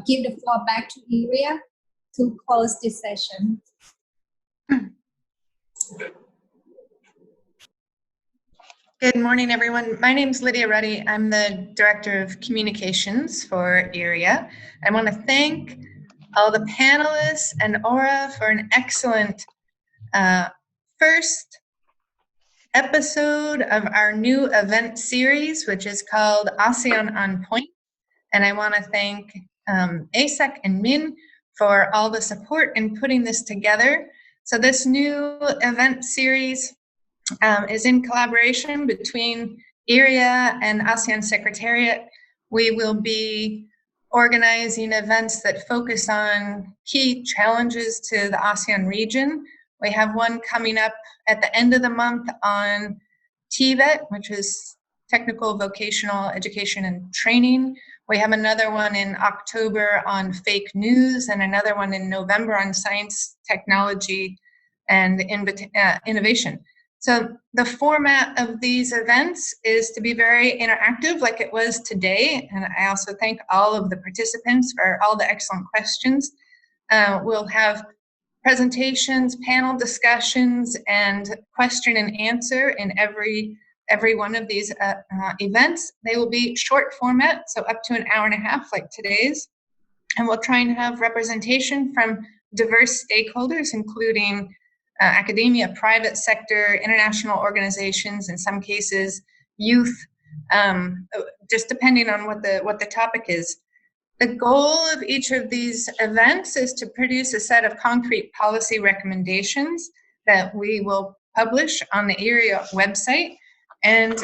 give the floor back to ERIA to close this session. Good morning, everyone. My name is Lydia Ruddy. I'm the Director of Communications for ERIA. I want to thank all the panelists and Aura for an excellent first episode of our new event series, which is called ASEAN on Point. And I want to thank ASEC and Min for all the support in putting this together. So this new event series is in collaboration between ERIA and ASEAN Secretariat. We will be organizing events that focus on key challenges to the ASEAN region. We have one coming up at the end of the month on TVET, which is Technical Vocational Education and Training. We have another one in October on fake news and another one in November on science, technology, and innovation. So the format of these events is to be very interactive like it was today. And I also thank all of the participants for all the excellent questions. We'll have presentations, panel discussions, and question and answer in every one of these events. They will be short format, so up to an hour and a half like today's. And we'll try and have representation from diverse stakeholders, including academia, private sector, international organizations, in some cases, youth, just depending on what the topic is. The goal of each of these events is to produce a set of concrete policy recommendations that we will publish on the ERIA website. And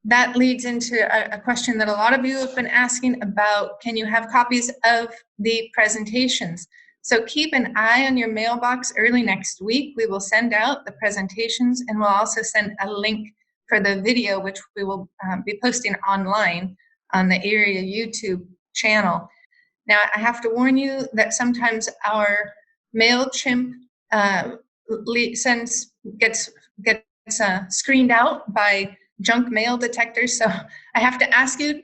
that leads into a question that a lot of you have been asking about, can you have copies of the presentations? So keep an eye on your mailbox early next week. We will send out the presentations, and we'll also send a link for the video, which we will be posting online on the ERIA YouTube channel. Now, I have to warn you that sometimes our MailChimp gets screened out by junk mail detectors. So I have to ask you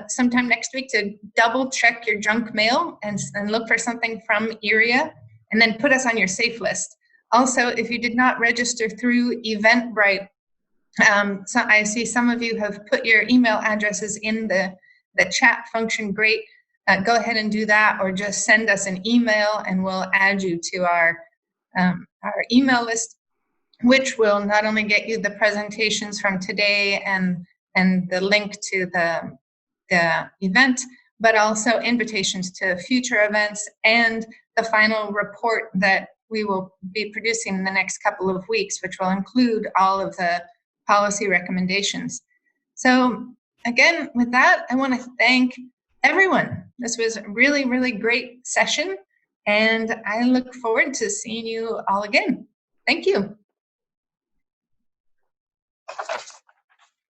sometime next week to double check your junk mail and look for something from ERIA, and then put us on your safe list. Also, if you did not register through Eventbrite, so I see some of you have put your email addresses in the chat function. Great. Go ahead and do that, or just send us an email and we'll add you to our email list, which will not only get you the presentations from today and the link to the event, but also invitations to future events and the final report that we will be producing in the next couple of weeks, which will include all of the policy recommendations. So again, with that, I want to thank everyone. This was a really, really great session, and I look forward to seeing you all again. Thank you.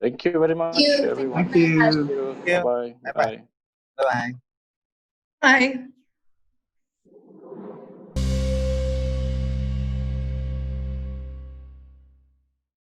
Thank you very much, Thank you. everyone. Thank you. Bye-bye. Bye-bye. Bye-bye. Bye.